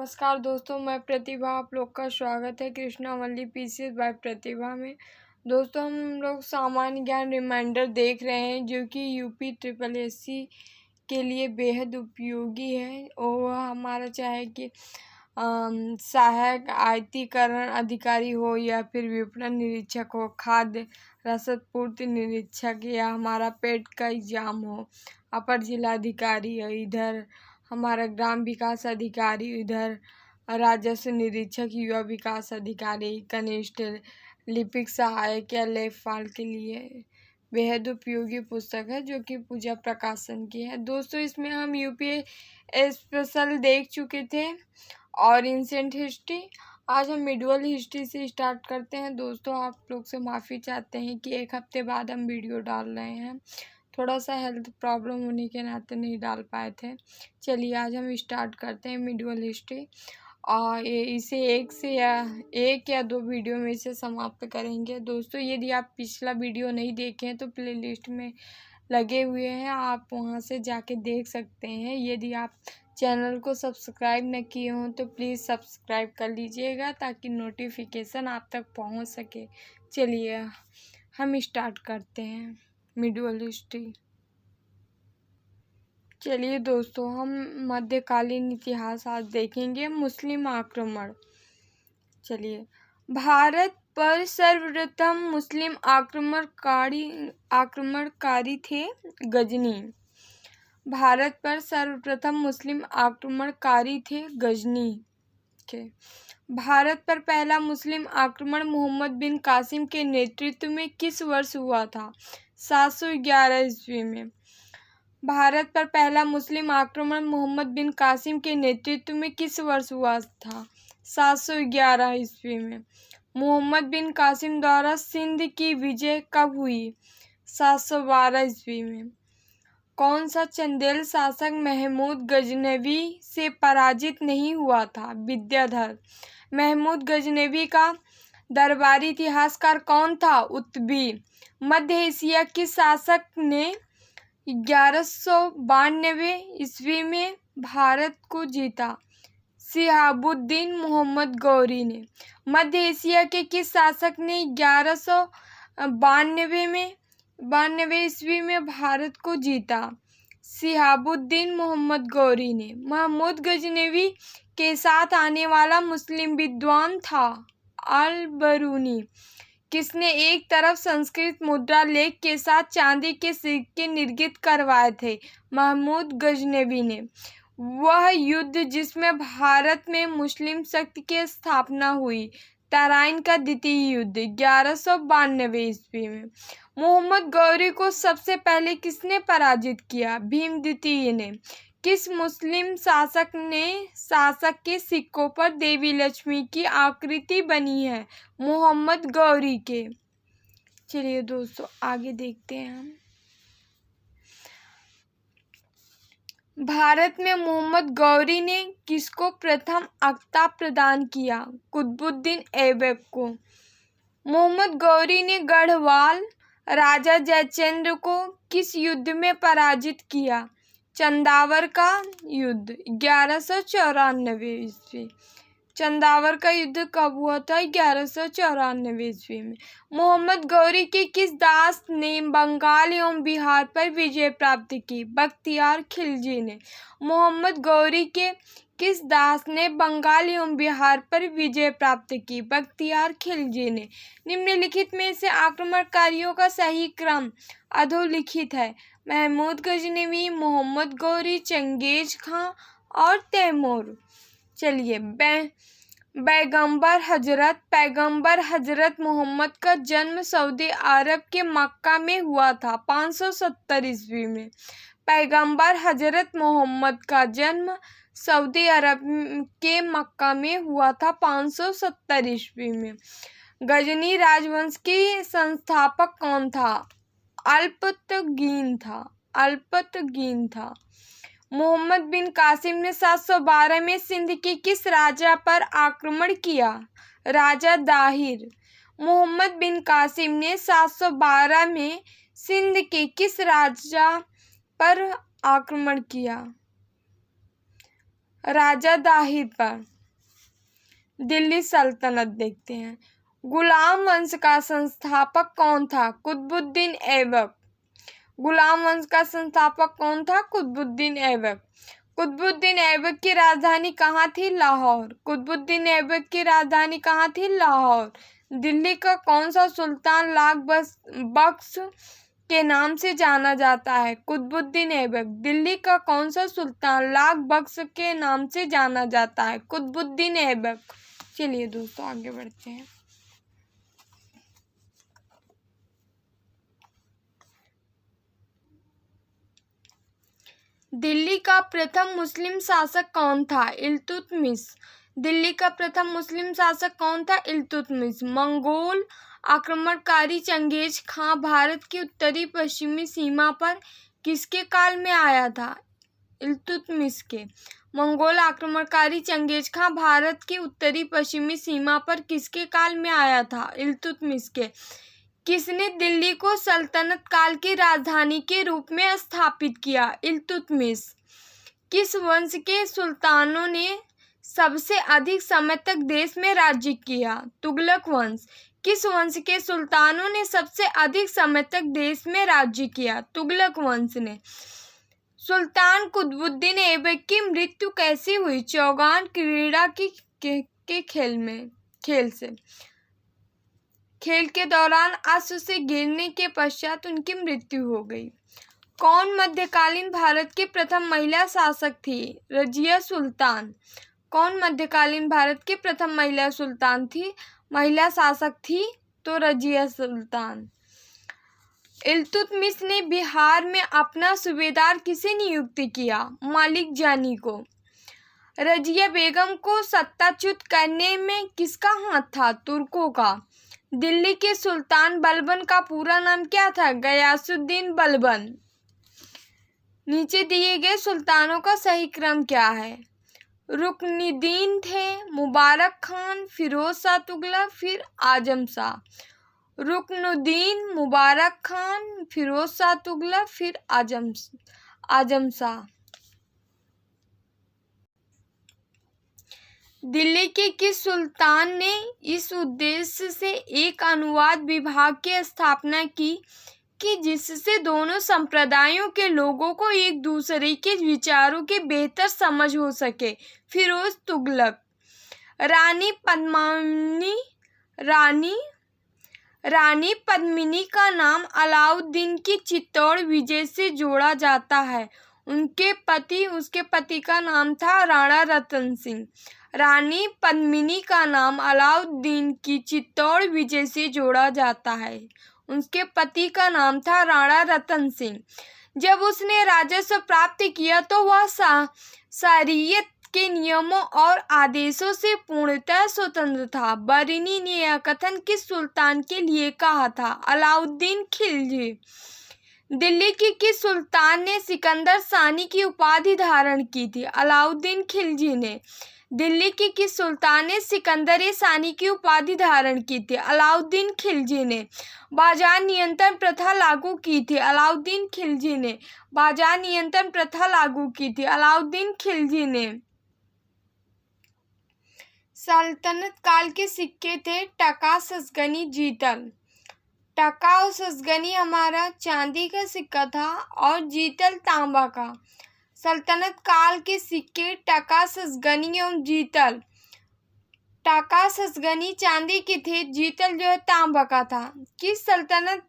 नमस्कार दोस्तों, मैं प्रतिभा। आप लोग का स्वागत है कृष्णा वल्ली पीसीएस बाय प्रतिभा में। दोस्तों, हम लोग सामान्य ज्ञान रिमाइंडर देख रहे हैं जो कि यूपी ट्रिपल एससी के लिए बेहद उपयोगी है। और वह हमारा चाहे कि सहायक आयतीकरण अधिकारी हो या फिर विपणन निरीक्षक हो, खाद्य रसद पूर्ति निरीक्षक, या हमारा पेट का एग्जाम हो, अपर जिलाधिकारी हो, इधर हमारा ग्राम विकास अधिकारी, इधर राजस्व निरीक्षक, युवा विकास अधिकारी, कनिष्ठ लिपिक सहायक या लेखपाल के लिए बेहद उपयोगी पुस्तक है जो कि पूजा प्रकाशन की है। दोस्तों, इसमें हम यूपी स्पेशल देख चुके थे और एंशिएंट हिस्ट्री। आज हम मिडवल हिस्ट्री से स्टार्ट करते हैं। दोस्तों, आप लोग से माफ़ी चाहते हैं कि एक हफ्ते बाद हम वीडियो डाल रहे हैं, थोड़ा सा हेल्थ प्रॉब्लम होने के नाते नहीं डाल पाए थे। चलिए आज हम स्टार्ट करते हैं मिडवल हिस्ट्री और इसे एक या दो वीडियो में इसे समाप्त करेंगे। दोस्तों, यदि आप पिछला वीडियो नहीं देखे हैं तो प्लेलिस्ट में लगे हुए हैं, आप वहां से जाके देख सकते हैं। यदि आप चैनल को सब्सक्राइब न किए हों तो प्लीज़ सब्सक्राइब कर लीजिएगा ताकि नोटिफिकेशन आप तक पहुंच सके। चलिए हम स्टार्ट करते हैं मिडवल हिस्ट्री। चलिए दोस्तों, हम मध्यकालीन इतिहास आज देखेंगे। मुस्लिम आक्रमण। चलिए, भारत पर सर्वप्रथम मुस्लिम आक्रमणकारी थे गजनी। भारत पर सर्वप्रथम मुस्लिम आक्रमणकारी थे गजनी के। भारत पर पहला मुस्लिम आक्रमण मोहम्मद बिन कासिम के नेतृत्व में किस वर्ष हुआ था? 711 ईस्वी में। भारत पर पहला मुस्लिम आक्रमण मोहम्मद बिन कासिम के नेतृत्व में किस वर्ष हुआ था? 711 ईस्वी में। मोहम्मद बिन कासिम द्वारा सिंध की विजय कब हुई? 712 ईस्वी में। कौन सा चंदेल शासक महमूद गजनवी से पराजित नहीं हुआ था? विद्याधर। महमूद गजनवी का दरबारी इतिहासकार कौन था? उत्बी। मध्य एशिया किस शासक ने 1192 ईस्वी में भारत को जीता? शिहाबुद्दीन मोहम्मद गौरी ने। मध्य एशिया के किस शासक ने 1192 ईस्वी में भारत को जीता? शिहाबुद्दीन मोहम्मद गौरी ने। महमूद गजनवी के साथ आने वाला मुस्लिम विद्वान था अल बरूनी। किसने एक तरफ संस्कृत मुद्रा लेख के साथ चांदी के सिक्के निर्मित करवाए थे? महमूद गजनवी ने। वह युद्ध जिसमें भारत में मुस्लिम शक्ति की स्थापना हुई, तराइन का द्वितीय युद्ध, 1192 ईस्वी में। मोहम्मद गौरी को सबसे पहले किसने पराजित किया? भीम द्वितीय ने। किस मुस्लिम शासक के सिक्कों पर देवी लक्ष्मी की आकृति बनी है? मोहम्मद गौरी के। चलिए दोस्तों, आगे देखते हैं हम। भारत में मोहम्मद गौरी ने किसको प्रथम अक्ता प्रदान किया? कुतुबुद्दीन ऐबक को। मोहम्मद गौरी ने गढ़वाल राजा जयचंद्र को किस युद्ध में पराजित किया? चंदावर का युद्ध, 1194 ईस्वी। चंदावर का युद्ध कब हुआ था? 1194 ईस्वी में। मोहम्मद गौरी के किस दास ने बंगाल एवं बिहार पर विजय प्राप्त की? बख्तियार खिलजी ने। मोहम्मद गौरी के किस दास ने बंगाल एवं बिहार पर विजय प्राप्त की? बख्तियार खिलजी ने। निम्नलिखित में से आक्रमणकारियों का सही क्रम अधोलिखित है। महमूद गजनवी, मोहम्मद गौरी, चंगेज खां और तैमूर। चलिए, पैगंबर हजरत मोहम्मद का जन्म सऊदी अरब के मक्का में हुआ था 570 ईस्वी में। पैगंबर हजरत मोहम्मद का जन्म सऊदी अरब के मक्का में हुआ था 570 ईस्वी में। गजनी राजवंश की संस्थापक कौन था? अल्पतगीन था। मोहम्मद बिन कासिम ने 712 में सिंध के किस राजा पर आक्रमण किया? राजा दाहिर। मोहम्मद बिन कासिम ने 712 में सिंध के किस राजा पर आक्रमण किया? राजा दाहिर पर। दिल्ली सल्तनत देखते हैं। गुलाम वंश का संस्थापक कौन था? कुतुबुद्दीन ऐबक। गुलाम वंश का संस्थापक कौन था? कुतुबुद्दीन ऐबक। कुतुबुद्दीन ऐबक की राजधानी कहाँ थी? लाहौर। कुतुबुद्दीन ऐबक की राजधानी कहाँ थी? लाहौर। दिल्ली का कौन सा सुल्तान लाख बख्श के नाम से जाना जाता है? कुतुबुद्दीन ऐबक। दिल्ली का कौन सा सुल्तान लाख बख्श के नाम से जाना जाता है? कुतुबुद्दीन ऐबक। चलिए दोस्तों आगे बढ़ते हैं। दिल्ली का प्रथम मुस्लिम शासक कौन था? इल्तुतमिश। दिल्ली का प्रथम मुस्लिम शासक कौन था? इल्तुतमिश। मंगोल आक्रमणकारी चंगेज खां भारत की उत्तरी पश्चिमी सीमा पर किसके काल में आया था? इल्तुतमिश के। मंगोल आक्रमणकारी चंगेज खां भारत की उत्तरी पश्चिमी सीमा पर किसके काल में आया था? इल्तुतमिश के। किसने दिल्ली को सल्तनत काल की राजधानी के रूप में स्थापित किया? इल्तुतमिश। किस वंश के सुल्तानों ने सबसे अधिक समय तक देश में राज्य किया? तुगलक वंश। किस वंश के सुल्तानों ने सबसे अधिक समय तक देश में राज्य किया? तुगलक वंश ने। सुल्तान कुतुबुद्दीन ऐबक की मृत्यु कैसी हुई? चौगान क्रीड़ा के खेल से। खेल के दौरान अश्व से गिरने के पश्चात उनकी मृत्यु हो गई। कौन मध्यकालीन भारत की प्रथम महिला शासक थी? रजिया सुल्तान। कौन मध्यकालीन भारत की प्रथम महिला शासक थी? तो रजिया सुल्तान। इल्तुतमिश ने बिहार में अपना सूबेदार किसे नियुक्त किया? मलिक जानी को। रजिया बेगम को सत्ताच्युत करने में किसका हाथ था? तुर्कों का। दिल्ली के सुल्तान बलबन का पूरा नाम क्या था? गयासुद्दीन बलबन। नीचे दिए गए सुल्तानों का सही क्रम क्या है? रुकनुद्दीन थे, मुबारक खान, फिरोज शाह तुगलक, फिर आजम शाह। रुकनुद्दीन, मुबारक खान, फिरोज शाह तुगलक, फिर आजम शाह। दिल्ली के किस सुल्तान ने इस उद्देश्य से एक अनुवाद विभाग की स्थापना की कि जिससे दोनों संप्रदायों के लोगों को एक दूसरे के विचारों की बेहतर समझ हो सके? फिरोज तुगलक। रानी पद्मिनी का नाम अलाउद्दीन की चित्तौड़ विजय से जोड़ा जाता है। उसके पति का नाम था राणा रतन सिंह। रानी पद्मिनी का नाम अलाउद्दीन की चित्तौड़ विजय से जोड़ा जाता है। उसके पति का नाम था राणा रतन सिंह। जब उसने राजस्व प्राप्त किया तो वह शरीयत के नियमों और आदेशों से पूर्णतः स्वतंत्र था। बरनी ने यह कथन किस सुल्तान के लिए कहा था? अलाउद्दीन खिलजी। दिल्ली की किस सुल्तान ने सिकंदर सानी की उपाधि धारण की थी? अलाउद्दीन खिलजी ने। दिल्ली की किस सुल्तान ने सिकंदर सानी की उपाधि धारण की थी? अलाउद्दीन खिलजी ने। बाजार नियंत्रण प्रथा लागू की थी? अलाउद्दीन खिलजी ने। बाजार नियंत्रण प्रथा लागू की थी? अलाउद्दीन खिलजी ने। सल्तनत काल के सिक्के थे टका, ससगनी, जीतल। टका और ससगनी हमारा चांदी का सिक्का था और जीतल तांबा का। सल्तनत काल के सिक्के टका, ससगनी और जीतल। टका ससगनी चांदी की थी, जीतल जो है तांबा का था। किस सल्तनत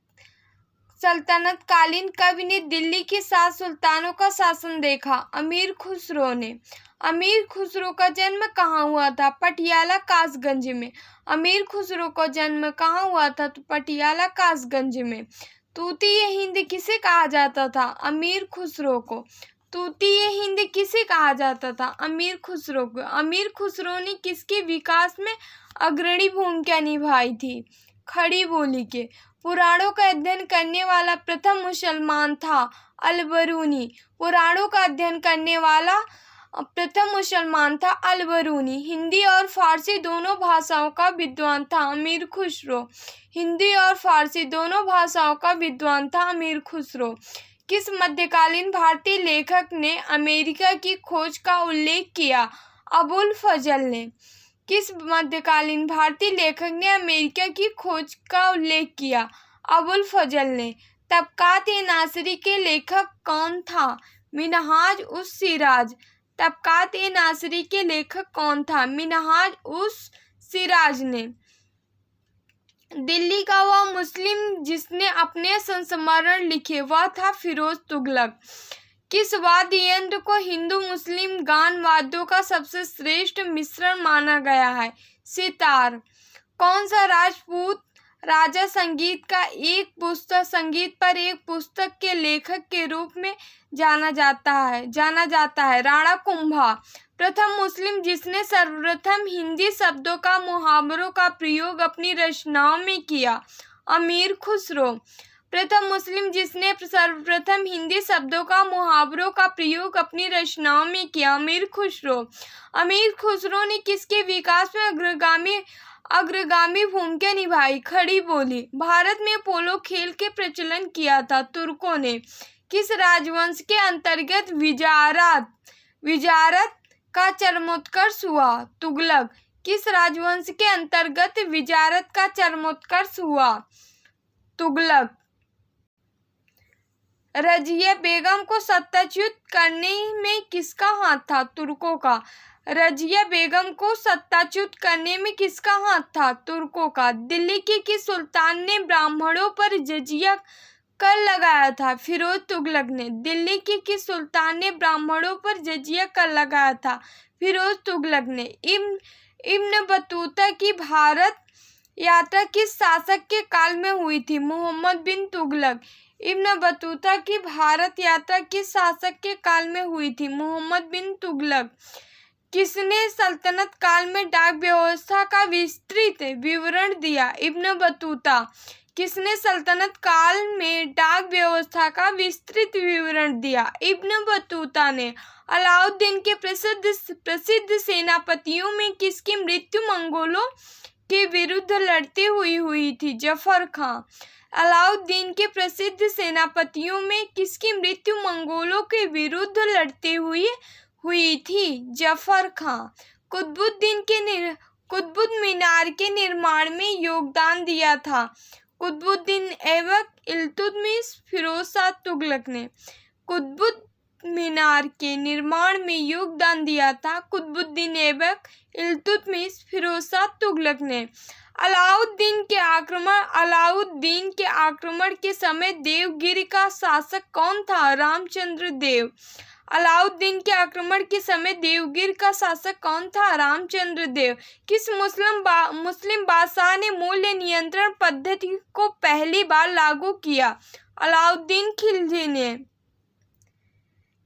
कालीन कवि ने दिल्ली के 7 सुल्तानों का शासन देखा? अमीर खुसरो ने। अमीर खुसरो का जन्म कहाँ हुआ था? पटियाला कासगंज में। अमीर खुसरो का जन्म कहाँ हुआ था? तो पटियाला कासगंज में। तूतीय हिंद किसे कहा जाता था? अमीर खुसरो को। तूतीय हिंद किसे कहा जाता था? अमीर खुसरो को। अमीर खुसरो ने किसके विकास में अग्रणी भूमिका निभाई थी? खड़ी बोली के। पुराणों का अध्ययन करने वाला प्रथम मुसलमान था अल-बरूनी। पुराणों का अध्ययन करने वाला प्रथम मुसलमान था अल-बरूनी। हिंदी और फारसी दोनों भाषाओं का विद्वान था अमीर खुसरो। हिंदी और फारसी दोनों भाषाओं का विद्वान था अमीर खुसरो। किस मध्यकालीन भारतीय लेखक ने अमेरिका की खोज का उल्लेख किया? अबुल फजल ने। किस मध्यकालीन भारतीय लेखक ने अमेरिका की खोज का उल्लेख किया? अबुल फजल ने। तबकात-ए-नासिरी के लेखक कौन था? मिनहाज उस सिराज। तबकात-ए-नासिरी के लेखक कौन था? मिनहाज उस सिराज ने। दिल्ली का वह मुस्लिम जिसने अपने संस्मरण लिखे, वह था फिरोज तुगलक। किस वाद्य यंत्र को हिंदू मुस्लिम गान वाद्यों का सबसे श्रेष्ठ मिश्रण माना गया है? सितार। कौन सा राजपूत राजा संगीत पर एक पुस्तक के लेखक के रूप में जाना जाता है? राणा कुंभा। प्रथम मुस्लिम जिसने सर्वप्रथम हिंदी शब्दों का मुहावरों का प्रयोग अपनी रचनाओं में किया? अमीर खुसरो। प्रथम मुस्लिम जिसने सर्वप्रथम हिंदी शब्दों का मुहावरों का प्रयोग अपनी रचनाओं में किया? अमीर खुसरो। अमीर खुसरो ने किसके विकास में अग्रगामी भूमिका निभाई? खड़ी बोली। भारत में पोलो खेल के प्रचलन किया था? तुर्कों ने। किस राजवंश के अंतर्गत विजारत का चरमोत्कर्ष हुआ? तुगलक। किस राजवंश के अंतर्गत विजारत का चरमोत्कर्ष हुआ? तुगलक। रजिया बेगम को सत्ताच्युत करने में किसका हाथ था? तुर्कों का। रजिया बेगम को सत्ताच्युत करने में किसका हाथ था? तुर्कों का। दिल्ली के किस सुल्तान ने ब्राह्मणों पर जजिया कर लगाया था? फिरोज तुगलक ने। दिल्ली के किस सुल्तान ने ब्राह्मणों पर जजिया कर लगाया था? फिरोज तुगलक ने। इब्न बतूता की भारत यात्रा किस शासक के काल में हुई थी? मोहम्मद बिन तुगलक। इब्न बतूता की भारत यात्रा किस शासक के काल में हुई थी? मोहम्मद बिन तुगलक। किसने सल्तनत काल में डाक व्यवस्था का विस्तृत विवरण दिया? Ibn Battuta. किसने सल्तनत काल में डाक व्यवस्था का विस्तृत विवरण दिया? इब्न बतूता ने। अलाउद्दीन के प्रसिद्ध सेनापतियों में किसकी मृत्यु मंगोलों के विरुद्ध लड़ते हुई थी? जफर खां। अलाउद्दीन के प्रसिद्ध सेनापतियों में किसकी मृत्यु मंगोलों के विरुद्ध लड़ते हुई थी? जफर खां। कुतुब मीनार के निर्माण में योगदान दिया था? कुतुबुद्दीन ऐबक, इल्तुतमिश, फिरोज शाह तुगलक ने। कुतुब मीनार के निर्माण में योगदान दिया था? कुतुबुद्दीन ऐबक, इल्तुतमिश, फिरोज शाह तुगलक ने। अलाउद्दीन के आक्रमण के समय देवगिरी का शासक कौन था? रामचंद्र देव। अलाउद्दीन के आक्रमण के समय देवगिरी का शासक कौन था? रामचंद्र देव। किस मुस्लिम बादशाह ने मूल्य नियंत्रण पद्धति को पहली बार लागू किया? अलाउद्दीन खिलजी ने।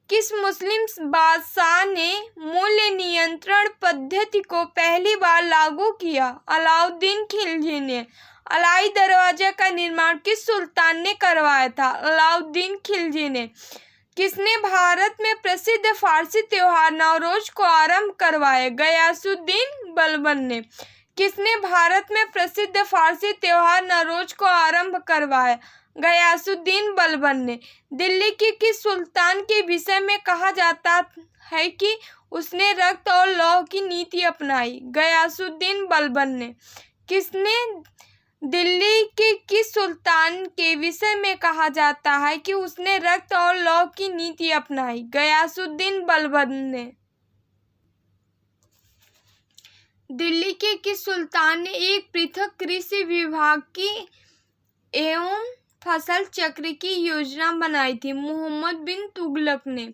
किस मुस्लिम बादशाह ने मूल्य नियंत्रण पद्धति को पहली बार लागू किया? अलाउद्दीन खिलजी ने। अलाई दरवाजा का निर्माण किस सुल्तान ने करवाया था? अलाउद्दीन खिलजी ने। किसने भारत में प्रसिद्ध फारसी त्योहार नवरोज को आरंभ करवाया? गयासुद्दीन बलबन ने। किसने भारत में प्रसिद्ध फारसी त्योहार नवरोज को आरंभ करवाया? गयासुद्दीन बलबन ने। दिल्ली के किस सुल्तान के विषय में कहा जाता है कि उसने रक्त और लौह की नीति अपनाई? गयासुद्दीन बलबन ने। किसने दिल्ली के किस सुल्तान के विषय में कहा जाता है कि उसने रक्त और लौह की नीति अपनाई? गयासुद्दीन बलबन ने। दिल्ली के किस सुल्तान ने एक पृथक कृषि विभाग की एवं फसल चक्र की योजना बनाई थी? मोहम्मद बिन तुगलक ने।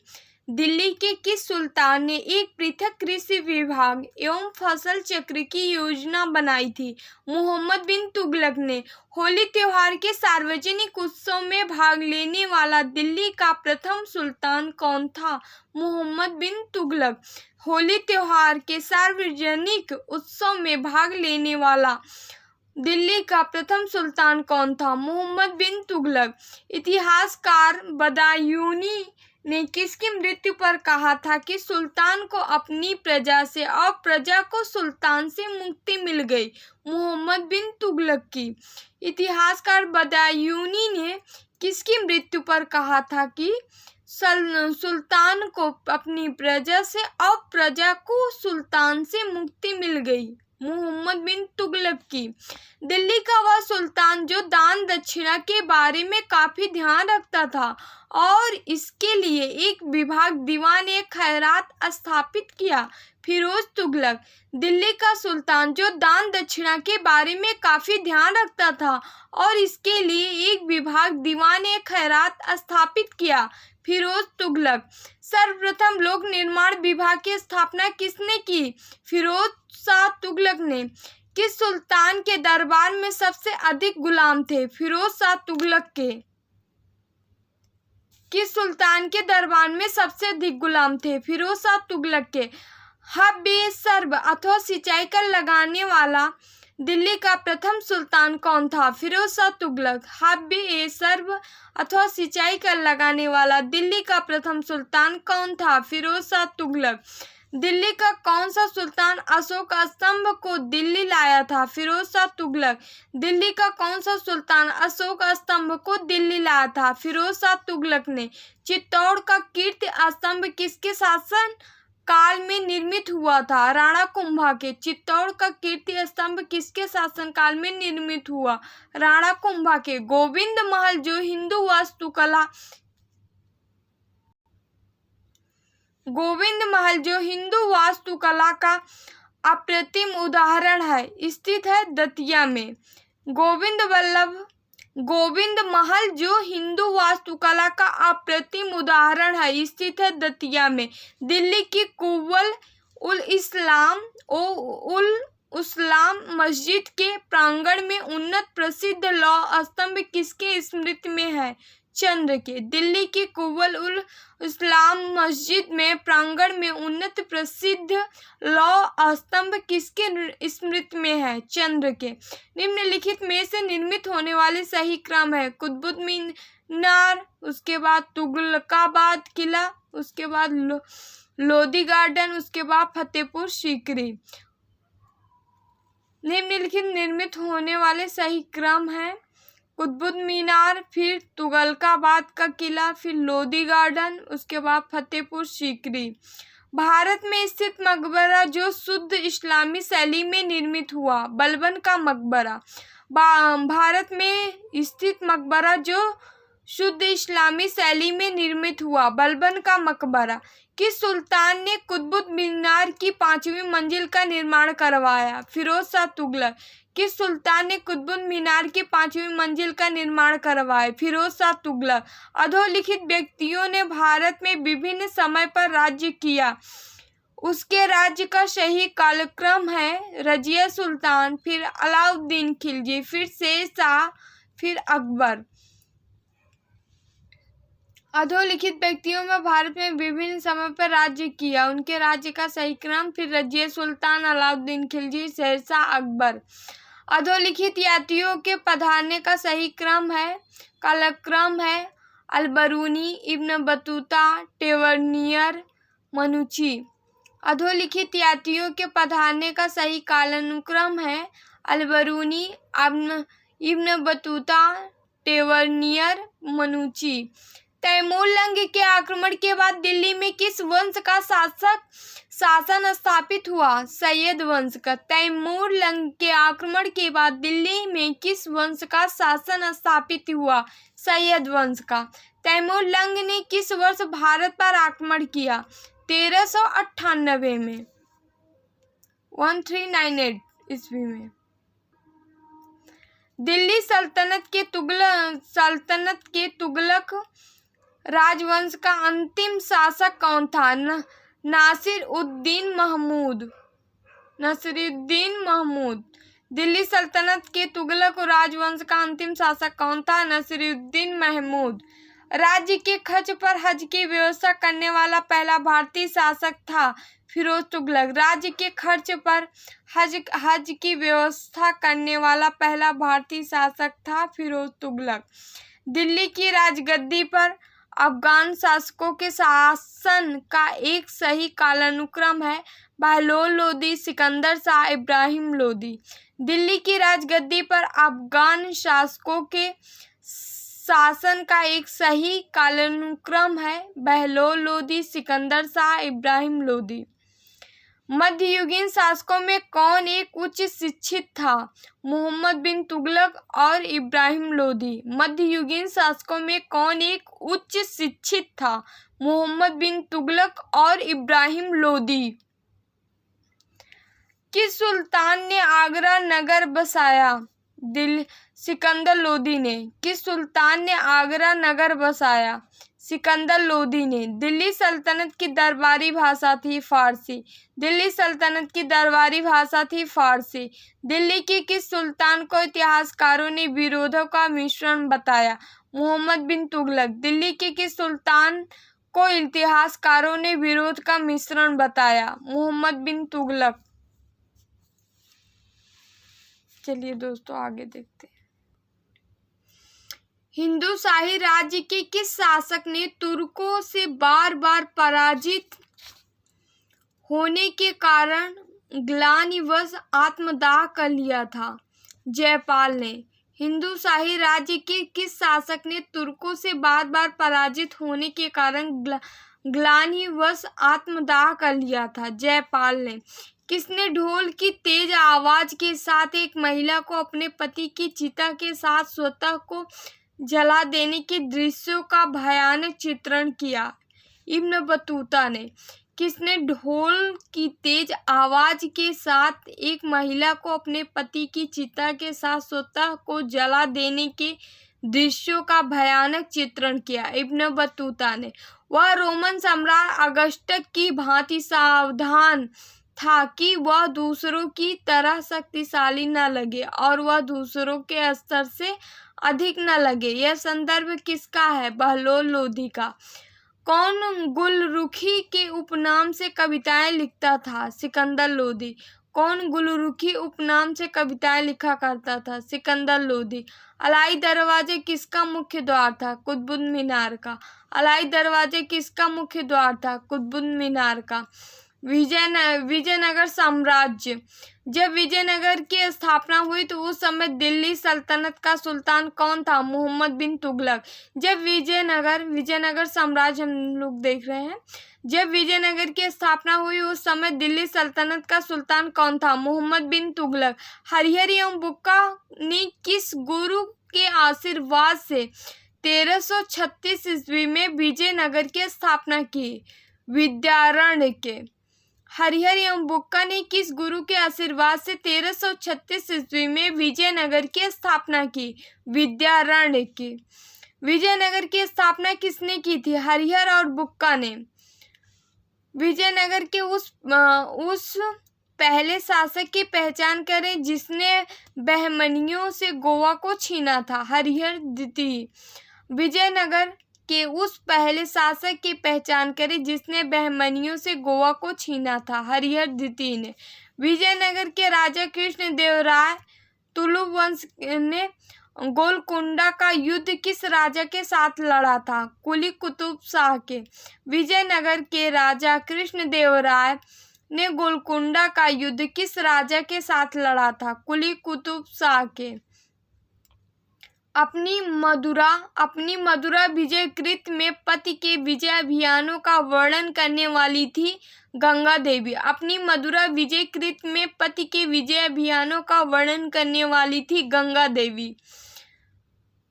दिल्ली के किस सुल्तान ने एक पृथक कृषि विभाग एवं फसल चक्र की योजना बनाई थी? मोहम्मद बिन तुगलक ने। होली त्योहार के सार्वजनिक उत्सव में भाग लेने वाला दिल्ली का प्रथम सुल्तान कौन था? मोहम्मद बिन तुगलक। होली त्योहार के सार्वजनिक उत्सव में भाग लेने वाला दिल्ली का प्रथम सुल्तान कौन था? मोहम्मद बिन तुगलक। इतिहासकार बदायूनी ने किसकी मृत्यु पर कहा था कि सुल्तान को अपनी प्रजा से और प्रजा को सुल्तान से मुक्ति मिल गई? मोहम्मद बिन तुगलक की। इतिहासकार बदायूनी ने किसकी मृत्यु पर कहा था कि सुल्तान को अपनी प्रजा से और प्रजा को सुल्तान से मुक्ति मिल गई? मोहम्मद बिन तुगलक की। दिल्ली का वह सुल्तान जो दान दक्षिणा के बारे में काफी ध्यान रखता था और इसके लिए एक विभाग दीवान ए खैरात स्थापित किया। फिरोज तुगलक। दिल्ली का सुल्तान जो दान दक्षिणा के बारे में काफी ध्यान रखता था और इसके लिए एक विभाग दीवान ए खैरात स्थापित किया। फिरोज तुगलक। सर्वप्रथम लोक निर्माण विभाग की स्थापना किसने की? फिरोज शाह तुगलक ने। किस सुल्तान के दरबार में सबसे अधिक गुलाम थे? फिरोज शाह तुगलक के। किस सुल्तान के दरबार में सबसे अधिक गुलाम थे? फिरोज शाह तुगलक के। हब-ए-सर्ब अथवा सिंचाई का लगाने वाला दिल्ली का प्रथम सुल्तान कौन था? फिरोज शाह तुगलक। हब-ए-सर्ब अथवा सिंचाई का लगाने वाला दिल्ली का प्रथम सुल्तान कौन था? फिरोज शाह तुगलक। दिल्ली का कौन सा सुल्तान अशोक स्तंभ को दिल्ली लाया था? फिरोज शाह तुगलक। दिल्ली का कौन सा सुल्तान अशोक स्तंभ को दिल्ली लाया था? फिरोज शाह तुगलक ने। चित्तौड़ का कीर्ति स्तंभ किसके शासन काल में निर्मित हुआ था? राणा कुंभा के। चित्तौड़ का कीर्ति स्तंभ किसके शासन काल में निर्मित हुआ? राणा कुंभा के। गोविंद महल जो हिंदू वास्तुकला का अप्रतिम उदाहरण है, स्थित है दतिया में। गोविंद महल जो हिंदू वास्तुकला का अप्रतिम उदाहरण है, स्थित है दतिया में। दिल्ली की कुव्वत उल इस्लाम मस्जिद के प्रांगण में उन्नत प्रसिद्ध लौह स्तंभ किसके स्मृति में है? चंद्र के। दिल्ली की कुव्वत उल इस्लाम मस्जिद में प्रांगण में उन्नत प्रसिद्ध लौह स्तंभ किसके स्मृति में है? चंद्र के। निम्नलिखित में से निर्मित होने वाले सही क्रम है? कुतुब मीनार, उसके बाद तुगलकाबाद किला, उसके बाद लोधी गार्डन, उसके बाद फतेहपुर सीकरी। निम्नलिखित निर्मित होने वाले सही क्रम है कुतुब मीनार, फिर तुगलकाबाद का किला, फिर लोधी गार्डन, उसके बाद फतेहपुर सीकरी। भारत में स्थित मकबरा जो शुद्ध इस्लामी शैली में निर्मित हुआ? बलबन का मकबरा। भारत में स्थित मकबरा जो शुद्ध इस्लामी शैली में निर्मित हुआ? बलबन का मकबरा। किस सुल्तान ने कुतुब मीनार की 5वीं मंजिल का निर्माण करवाया? फिरोज शाह तुगलक। किस सुल्तान ने कुतुब मीनार की 5वीं मंजिल का निर्माण करवाया? फिरोज शाह तुगलक। अधोलिखित व्यक्तियों ने भारत में विभिन्न समय पर राज्य किया, उसके राज्य का सही कालक्रम है? रजिया सुल्तान, फिर अलाउद्दीन खिलजी, फिर शेर शाह, फिर अकबर। अधोलिखित व्यक्तियों में भारत में विभिन्न समय पर राज्य किया, उनके राज्य का सही क्रम, फिर रजिया सुल्तान, अलाउद्दीन खिलजी, शेरशाह, अकबर। अधोलिखित यात्रियों के पधारने का सही कालक्रम है? Al-Biruni, Ibn Battuta, Tavernier, मनुची। अधोलिखित यात्रियों के पधारने का सही कालानुक्रम है? Al-Biruni, Ibn Battuta, Tavernier, मनुची। Taimur lung के आक्रमण के बाद दिल्ली में किस वंश का शासन स्थापित हुआ? सैयद वंश का। तैमूर लंग के आक्रमण के बाद दिल्ली में किस वंश का शासन स्थापित हुआ? सैयद वंश का। तैमूर लंग ने किस वर्ष भारत पर आक्रमण किया? 1398 में, 1398 ईस्वी में। दिल्ली सल्तनत के तुगलक राजवंश का अंतिम शासक कौन था? नासिर-उद-दीन महमूद। दिल्ली सल्तनत के तुगलक राजवंश का अंतिम शासक कौन था? नासिर-उद-दीन महमूद। राज्य के खर्च पर हज की व्यवस्था करने वाला पहला भारतीय शासक था? फिरोज तुगलक। राज्य के खर्च पर हज की व्यवस्था करने वाला पहला भारतीय शासक था? फिरोज तुगलक। दिल्ली की राजगद्दी पर अफगान शासकों के शासन का एक सही कालानुक्रम है? बहलोल लोदी, सिकंदर शाह, इब्राहिम लोदी। दिल्ली की राजगद्दी पर अफगान शासकों के शासन का एक सही कालानुक्रम है? बहलोल लोदी, सिकंदर शाह, इब्राहिम लोदी। मध्ययुगीन शासकों में कौन एक उच्च शिक्षित था? मोहम्मद बिन तुगलक और इब्राहिम लोदी। मध्ययुगीन शासकों में कौन एक उच्च शिक्षित था? मोहम्मद बिन तुगलक और इब्राहिम लोदी। किस सुल्तान ने आगरा नगर बसाया? सिकंदर लोदी ने। किस सुल्तान ने आगरा नगर बसाया? सिकंदर लोदी ने। दिल्ली सल्तनत की दरबारी भाषा थी फारसी। दिल्ली सल्तनत की दरबारी भाषा थी फारसी। दिल्ली के किस सुल्तान को इतिहासकारों ने विरोधों का मिश्रण बताया? मोहम्मद बिन तुगलक। दिल्ली के किस सुल्तान को इतिहासकारों ने विरोध का मिश्रण बताया? मोहम्मद बिन तुगलक। चलिए दोस्तों आगे देखते हैं। हिंदू शाही राज्य के किस शासक ने तुर्कों से बार बार पराजित होने के कारण ग्लानिवश आत्मदाह कर लिया था? जयपाल ने। हिंदू शाही राज्य के किस शासक ने तुर्कों से बार बार पराजित होने के कारण ग्लानिवश आत्मदाह कर लिया था? जयपाल ने। किसने ढोल की तेज आवाज के साथ एक महिला को अपने पति की चिता के साथ स्वतः को जला देने के दृश्यों का भयानक चित्रण किया? इब्न बतूता ने। किसने ढोल की तेज आवाज के साथ एक महिला को अपने पति की चिता के साथ स्वतः को जला देने के दृश्यों का भयानक चित्रण किया? इब्न बतूता ने। वह रोमन सम्राट अगस्टस की भांति सावधान था कि वह दूसरों की तरह शक्तिशाली न लगे और वह दूसरों के स्तर से अधिक न लगे। यह संदर्भ किसका है? बहलोल लोदी का। कौन गुलरुखी के उपनाम से कविताएं लिखता था? सिकंदर लोदी। कौन गुलरुखी उपनाम से कविताएं लिखा करता था? सिकंदर लोदी। अलाई दरवाजे किसका मुख्य द्वार था? कुतुब मीनार का। अलाई दरवाजे किसका मुख्य द्वार था? कुतुब मीनार का। विजयनगर साम्राज्य। जब विजयनगर की स्थापना हुई तो उस समय दिल्ली सल्तनत का सुल्तान कौन था? मोहम्मद बिन तुगलक। जब विजयनगर साम्राज्य हम लोग देख रहे हैं। जब विजयनगर की स्थापना हुई उस समय दिल्ली सल्तनत का सुल्तान कौन था? मोहम्मद बिन तुगलक। हरिहर एवं बुक्का ने किस गुरु के आशीर्वाद से 1336 ईस्वी में विजयनगर की स्थापना की? विद्यारण्य के। हरिहर एवं बुक्का ने किस गुरु के आशीर्वाद से 1336 ईस्वी में विजयनगर की स्थापना की? विद्यारण्य की। विजयनगर की स्थापना किसने की थी? हरिहर और बुक्का ने। विजयनगर के उस पहले शासक की पहचान करें जिसने बहमनियों से गोवा को छीना था? हरिहर द्वितीय। विजयनगर के उस पहले शासक की पहचान करें जिसने बहमनियों से गोवा को छीना था? हरिहर द्वितीय ने। विजयनगर के राजा कृष्णदेवराय तुलु वंश ने गोलकुंडा का युद्ध किस राजा के साथ लड़ा था? कुली कुतुब शाह के। विजयनगर के राजा कृष्णदेवराय ने गोलकुंडा का युद्ध किस राजा के साथ लड़ा था? कुली कुतुब शाह के। अपनी मधुरा विजय कृत में पति के विजय अभियानों का वर्णन करने वाली थी गंगा देवी। अपनी मधुरा विजय कृत में पति के विजय अभियानों का वर्णन करने वाली थी गंगा देवी।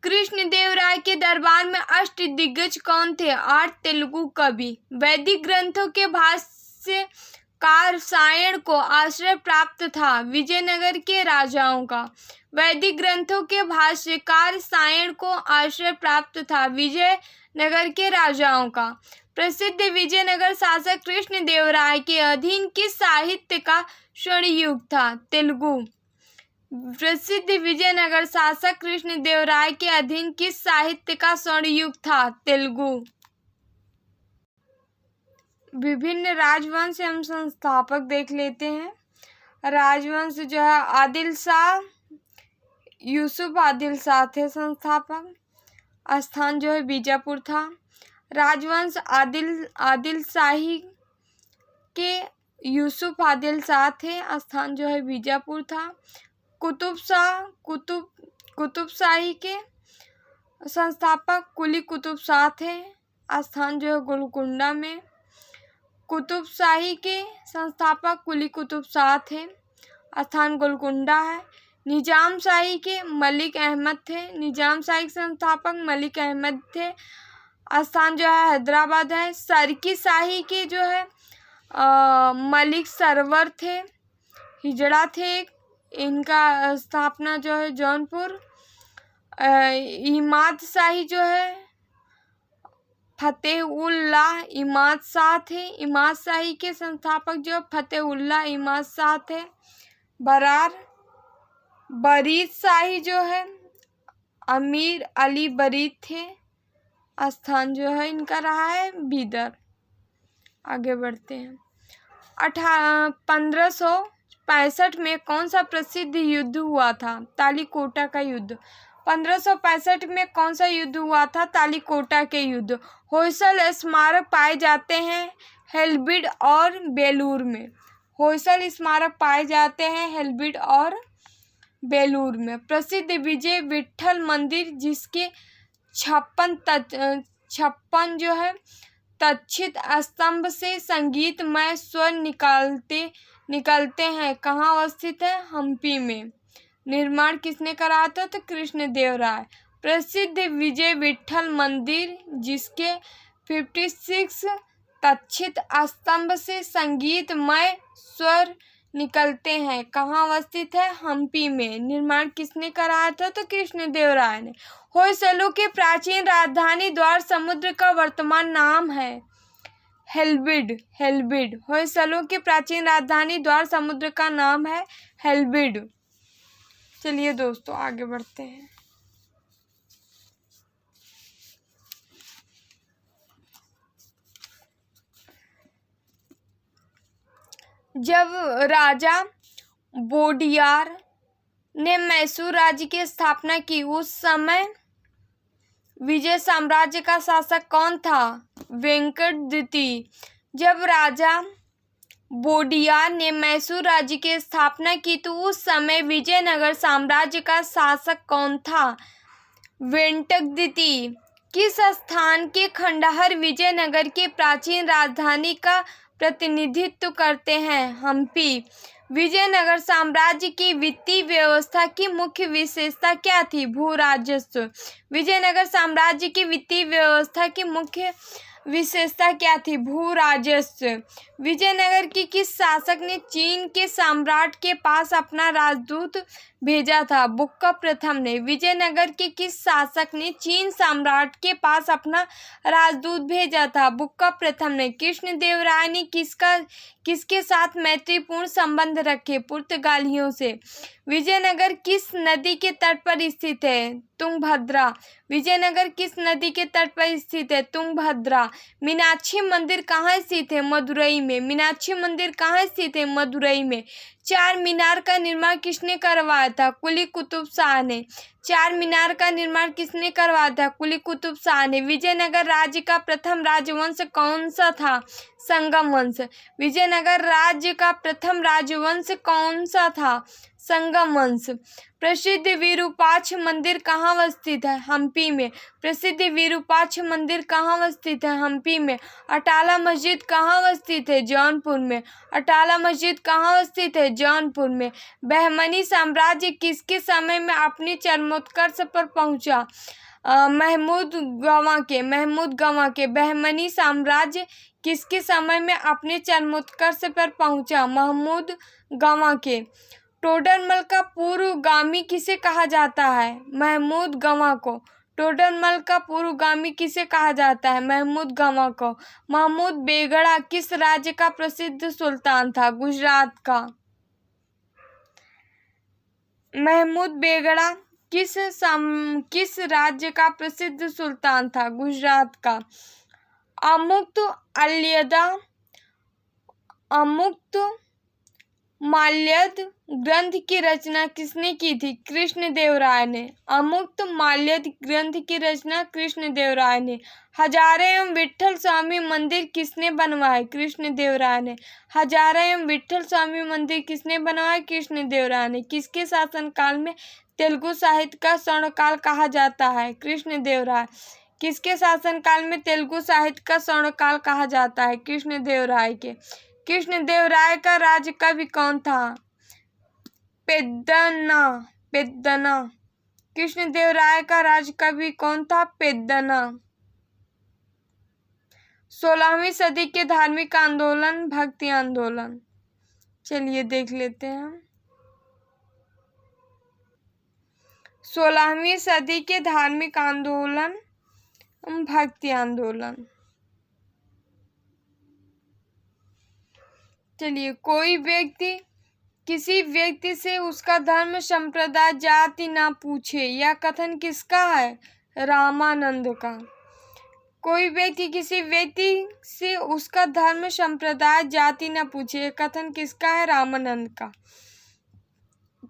कृष्णदेवराय के दरबार में अष्टदिग्गज कौन थे? 8 तेलुगु कवि। वैदिक ग्रंथों के भाष्यकार सायण को आश्रय प्राप्त था विजयनगर के राजाओं का। वैदिक ग्रंथों के भाष्यकार सायण को आश्रय प्राप्त था विजयनगर के राजाओं का। प्रसिद्ध विजयनगर शासक कृष्णदेवराय के अधीन किस साहित्य का स्वर्णयुग था? तेलुगु। प्रसिद्ध विजयनगर शासक कृष्णदेवराय के अधीन किस साहित्य का स्वर्णयुग था? तेलुगु। विभिन्न राजवंश एवं संस्थापक देख लेते हैं। राजवंश जो है आदिल शाह, यूसुफ आदिल शाह थे संस्थापक। स्थान जो है बीजापुर था। राजवंश आदिल शाही के यूसुफ आदिल शाह थे। स्थान जो है बीजापुर था। कुतुब शाही के संस्थापक कुली कुतुब शाह थे। स्थान जो है गोलकुंडा में। कुतुब शाही के संस्थापक कुली कुतुब शाह थे। स्थान गोलकुंडा है। निजाम शाही के मलिक अहमद थे। निजाम शाही के संस्थापक मलिक अहमद थे। स्थान जो है हैदराबाद है। सरकी शाही के जो है मलिक सरवर थे, हिजड़ा थे। इनका स्थापना जो है जौनपुर। इमाद शाही जो है फतेहुल्लाह इमाद शाह थे। इमाद शाही के संस्थापक जो फतेहुल्लाह इमाद शाह थे। बरार बरीद शाही जो है अमीर अली बरीद थे। स्थान जो है इनका रहा है बीदर। आगे बढ़ते हैं। 1565 में कौन सा प्रसिद्ध युद्ध हुआ था? तालीकोटा का युद्ध। 1565 में कौन सा युद्ध हुआ था? तालीकोटा के युद्ध। होयसल स्मारक पाए जाते हैं हेल्बिड और बेलूर में। होयसल स्मारक पाए जाते हैं हेल्बिड और बेलूर में। प्रसिद्ध विजय विट्ठल मंदिर जिसके 56 जो है तक्षित स्तंभ से संगीतमय स्वर निकलते हैं, कहाँ अवस्थित है? हम्पी में। निर्माण किसने कराया था? तो कृष्णदेवराय। प्रसिद्ध विजय विट्ठल मंदिर जिसके 56 तक्षित स्तंभ से संगीतमय स्वर निकलते हैं, कहाँ अवस्थित है? हम्पी में। निर्माण किसने कराया था? तो कृष्णदेवराय ने। होयसलों की प्राचीन राजधानी द्वार समुद्र का वर्तमान नाम है हेल्बिड। हेल्बिड। होयसलों की प्राचीन राजधानी द्वार समुद्र का नाम है हेल्बिड। चलिए दोस्तों आगे बढ़ते हैं। जब राजा बोडियार ने मैसूर राज्य की स्थापना की उस समय विजय साम्राज्य का शासक कौन था? वेंकट द्वितीय। जब राजा बोडियार ने मैसूर राज्य की स्थापना की तो उस समय विजयनगर साम्राज्य का शासक कौन था? वेंकट द्वितीय। किस स्थान के खंडहर विजयनगर की प्राचीन राजधानी का प्रतिनिधित्व करते हैं? हम्पी। विजयनगर साम्राज्य की वित्तीय व्यवस्था की मुख्य विशेषता क्या थी? भू राजस्व। विजयनगर साम्राज्य की वित्तीय व्यवस्था की मुख्य विशेषता क्या थी? भू राजस्व। विजयनगर की किस शासक ने चीन के सम्राट के पास अपना राजदूत भेजा था? बुक्का प्रथम ने। विजयनगर के किस शासक ने चीन सम्राट के पास अपना राजदूत भेजा था? बुक्का प्रथम ने। कृष्णदेवराय ने किसके साथ मैत्रीपूर्ण संबंध रखे? पुर्तगालियों से। विजयनगर किस नदी के तट पर स्थित है? तुंगभद्रा। विजयनगर किस नदी के तट पर स्थित है? तुंगभद्रा। मीनाक्षी मंदिर कहाँ स्थित है? मदुरई में। मीनाक्षी मंदिर कहाँ स्थित है? मदुरई में। चार मीनार का निर्माण किसने करवाया था? कुली कुतुब शाह ने। चार मीनार का निर्माण किसने करवाया था? कुली कुतुब शाह ने। विजयनगर राज्य का प्रथम राजवंश कौन सा था? संगम वंश। विजयनगर राज्य का प्रथम राजवंश कौन सा था? संगम वंश। प्रसिद्ध विरूपाक्ष मंदिर कहाँ अवस्थित है? हम्पी में। प्रसिद्ध विरूपाक्ष मंदिर कहाँ अवस्थित है? हम्पी में। अटाला मस्जिद कहाँ अवस्थित है? जौनपुर में। अटाला मस्जिद कहाँ अवस्थित है? जौनपुर में। बहमनी साम्राज्य किसके समय में अपनी चरमोत्कर्ष पर पहुंचा? महमूद गवां के। बहमनी साम्राज्य किसके समय में अपने चरमोत्कर्ष पर पहुंचा? महमूद गवां के। टोडरमल का पूर्वगामी किसे कहा जाता है? महमूद गवां को। टोडरमल का पूर्वगामी किसे कहा जाता है? महमूद गवां को। महमूद बेगड़ा किस राज्य का प्रसिद्ध सुल्तान था? गुजरात का। महमूद बेगड़ा किस राज्य का प्रसिद्ध सुल्तान था? गुजरात का। अमुक्त माल्यद ग्रंथ की रचना किसने की थी? कृष्णदेवराय ने। अमुक्त माल्यद ग्रंथ की रचना कृष्णदेवराय ने। हजारे एवं विट्ठल स्वामी मंदिर किसने बनवाए? कृष्णदेवराय ने। हजारे एवं विट्ठल स्वामी मंदिर किसने बनवाए? कृष्णदेवराय ने। किसके शासनकाल में तेलुगु साहित्य का स्वर्णकाल कहा जाता है? कृष्णदेवराय। किसके शासनकाल में तेलुगु साहित्य का स्वर्णकाल कहा जाता है? कृष्णदेवराय के। कृष्णदेवराय का राज्य कवि कौन था? पेद्दना। पेद्दना। कृष्णदेवराय का राज्य कवि कौन था? पेद्दना। 16वीं सदी के धार्मिक आंदोलन, भक्ति आंदोलन। चलिए देख लेते हैं हम। 16वीं सदी के धार्मिक आंदोलन, भक्ति आंदोलन। चलिए, कोई व्यक्ति किसी व्यक्ति से उसका धर्म, संप्रदाय, जाति ना पूछे, यह कथन किसका है? रामानंद का। कोई व्यक्ति किसी व्यक्ति से उसका धर्म, संप्रदाय, जाति न पूछे, यह कथन किसका है? रामानंद का।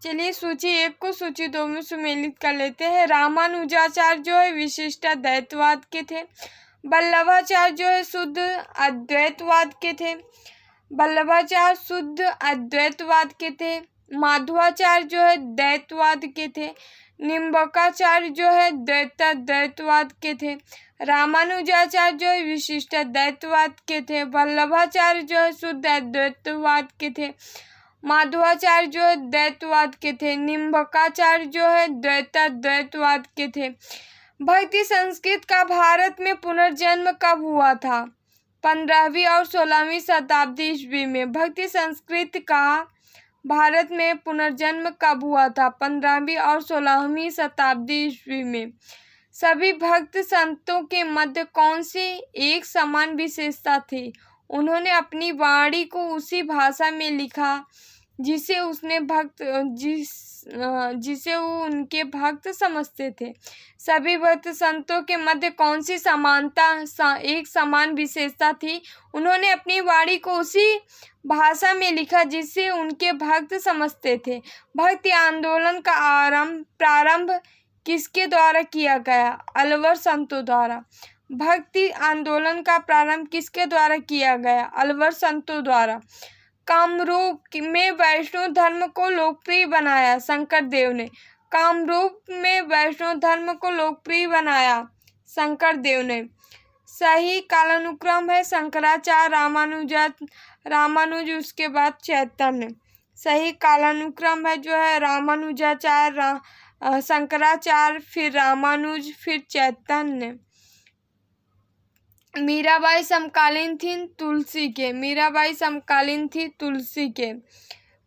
चलिए, सूची 1 को सूची 2 में सुमेलित कर लेते हैं। रामानुजाचार्य जो है विशिष्ट अद्वैतवाद के थे। वल्लभाचार्य जो है शुद्ध अद्वैतवाद के थे। वल्लभाचार्य शुद्ध अद्वैतवाद के थे। माधवाचार्य जो है द्वैतवाद के थे। निम्बकाचार्य जो है द्वैतवाद के थे। रामानुजाचार्य जो है विशिष्ट अद्वैतवाद के थे। वल्लभाचार्य जो है शुद्ध अद्वैतवाद के थे। माधवाचार्य जो है द्वैतवाद के थे। निम्बकाचार्य जो है द्वैतवाद के थे। भक्ति संस्कृत का भारत में पुनर्जन्म कब हुआ था? 15वीं और 16वीं शताब्दी ईस्वी में। भक्ति संस्कृत का भारत में पुनर्जन्म कब हुआ था? 15वीं और 16वीं शताब्दी ईस्वी में। सभी भक्त संतों के मध्य कौन सी एक समान विशेषता थी? उन्होंने अपनी वाणी को उसी भाषा में लिखा जिसे वो उनके भक्त समझते थे। सभी भक्त संतों के मध्य कौन सी समानता, एक समान विशेषता थी? उन्होंने अपनी वाणी को उसी भाषा में लिखा जिसे उनके भक्त समझते थे। भक्ति आंदोलन का प्रारंभ किसके द्वारा किया गया? अलवर संतों द्वारा। भक्ति आंदोलन का प्रारंभ किसके द्वारा किया गया? अलवर संतों द्वारा। कामरूप में वैष्णव धर्म को लोकप्रिय बनाया शंकर देव ने। कामरूप में वैष्णव धर्म को लोकप्रिय बनाया शंकर देव ने। सही कालानुक्रम है शंकराचार्य, रामानुज उसके बाद चैतन्य। सही कालानुक्रम है जो है रामानुजाचार्य, शंकराचार्य, फिर रामानुज, फिर चैतन्य। मीराबाई समकालीन थी तुलसी के। मीराबाई समकालीन थी तुलसी के।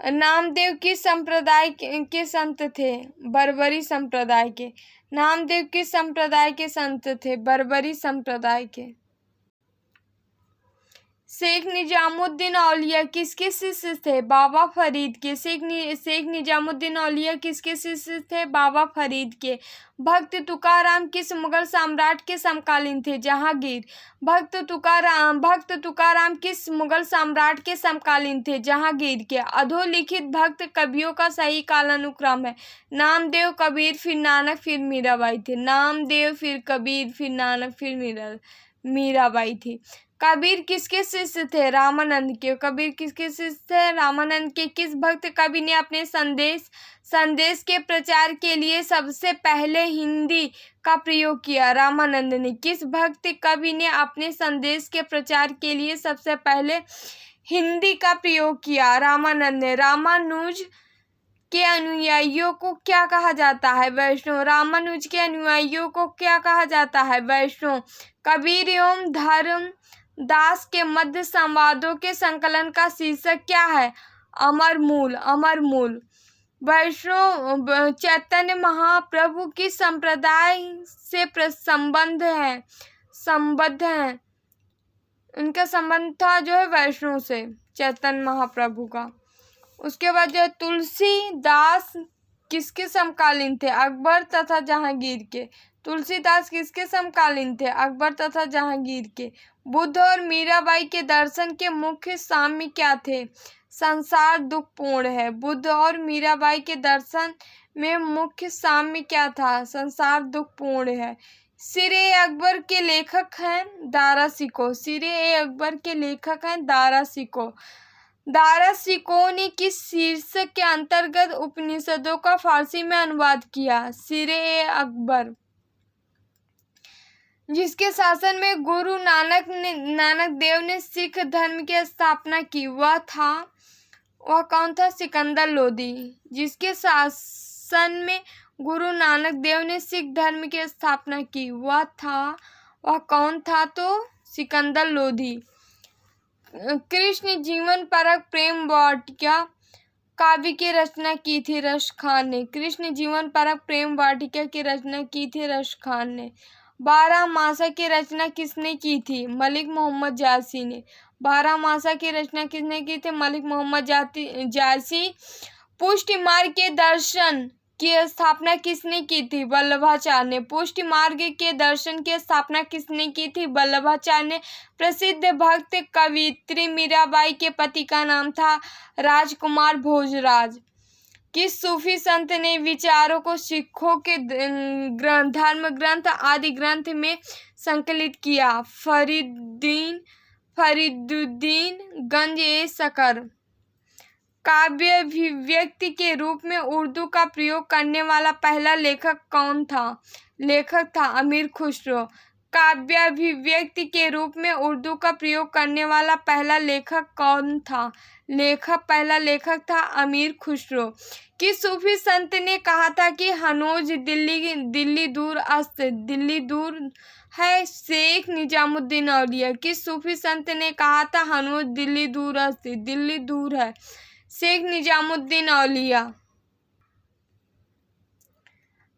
नामदेव किस संप्रदाय के संत थे? बर्बरी संप्रदाय के। नामदेव किस संप्रदाय के संत थे? बर्बरी संप्रदाय के। शेख निजामुद्दीन औलिया किसके शिष्य थे? बाबा फरीद के। शेख निजामुद्दीन औलिया किसके शिष्य थे? बाबा फरीद के। भक्त तुकाराम किस मुगल सम्राट के समकालीन थे? जहांगीर। भक्त तुकाराम किस मुगल सम्राट के समकालीन थे? जहांगीर के। अधोलिखित भक्त कवियों का सही कालानुक्रम है। नामदेव, कबीर, फिर नानक, फिर मीराबाई थे। नामदेव, फिर कबीर, फिर नानक, फिर मीराबाई थी। कबीर किसके शिष्य थे? रामानंद के। कबीर किसके शिष्य थे? रामानंद के। किस भक्त कवि ने अपने संदेश के प्रचार के लिए सबसे पहले हिंदी का प्रयोग किया? रामानंद ने। किस भक्त कवि ने अपने संदेश के प्रचार के लिए सबसे पहले हिंदी का प्रयोग किया? रामानंद ने। रामानुज के अनुयायियों को क्या कहा जाता है? वैष्णव। रामानुज के अनुयायियों को क्या कहा जाता है? वैष्णव। कबीर एवं धर्म दास के मध्य संवादों के संकलन का शीर्षक क्या है? अमर मूल। अमर मूल। वैष्णव चैतन्य महाप्रभु किस संप्रदाय से संबद्ध है? उनका संबंध था जो है वैष्णव से, चैतन्य महाप्रभु का। उसके बाद जो तुलसीदास किसके समकालीन थे? अकबर तथा जहांगीर के। तुलसीदास किसके समकालीन थे? अकबर तथा जहांगीर के। बुद्ध और मीराबाई के दर्शन के मुख्य साम्य क्या थे? संसार दुखपूर्ण है। बुद्ध और मीराबाई के दर्शन में मुख्य साम्य क्या था? संसार दुखपूर्ण है। सिर-ए-अकबर के लेखक हैं दारा शिकोह। सिर-ए-अकबर के लेखक हैं दारा शिकोह। दाराशिकोह ने किस शीर्षक के अंतर्गत उपनिषदों का फारसी में अनुवाद किया? सिर-ए-अकबर, जिसके शासन में गुरु नानक देव ने सिख धर्म की स्थापना की, वह कौन था? सिकंदर लोधी। जिसके शासन में गुरु नानक देव ने सिख धर्म की स्थापना की, वह कौन था? तो सिकंदर लोधी। कृष्ण जीवन परक प्रेम वाटिका काव्य की रचना की थी रश खान ने। कृष्ण जीवन परक प्रेम वाटिका की रचना की थी रश खान ने। 12 मासा की रचना किसने की थी? मलिक मोहम्मद जायसी ने। 12 मासा की रचना किसने की थी? मलिक मोहम्मद जायसी। पुष्टि मार्ग के दर्शन की स्थापना किसने की थी? वल्लभाचार्य ने। पुष्टि मार्ग के दर्शन की स्थापना किसने की थी? वल्लभाचार्य ने। प्रसिद्ध भक्त कवियत्री मीराबाई के पति का नाम था राजकुमार भोजराज। किस सूफी संत ने विचारों को सिखों के धर्म ग्रंथ आदि ग्रंथ में संकलित किया? फरीदुद्दीन गंज-ए-शकर। काव्य अभिव्यक्ति के रूप में उर्दू का प्रयोग करने वाला पहला लेखक कौन था? लेखक था अमीर खुसरो। काव्य अभिव्यक्ति के रूप में उर्दू का प्रयोग करने वाला पहला लेखक कौन था? पहला लेखक था अमीर खुसरो। किस सूफी संत ने कहा था कि हनोज दिल्ली दूर अस्त, दिल्ली दूर है? शेख निजामुद्दीन औलिया। किस सूफी संत ने कहा था हनोज दिल्ली दूर अस्त, दिल्ली दूर है? शेख निजामुद्दीन औलिया।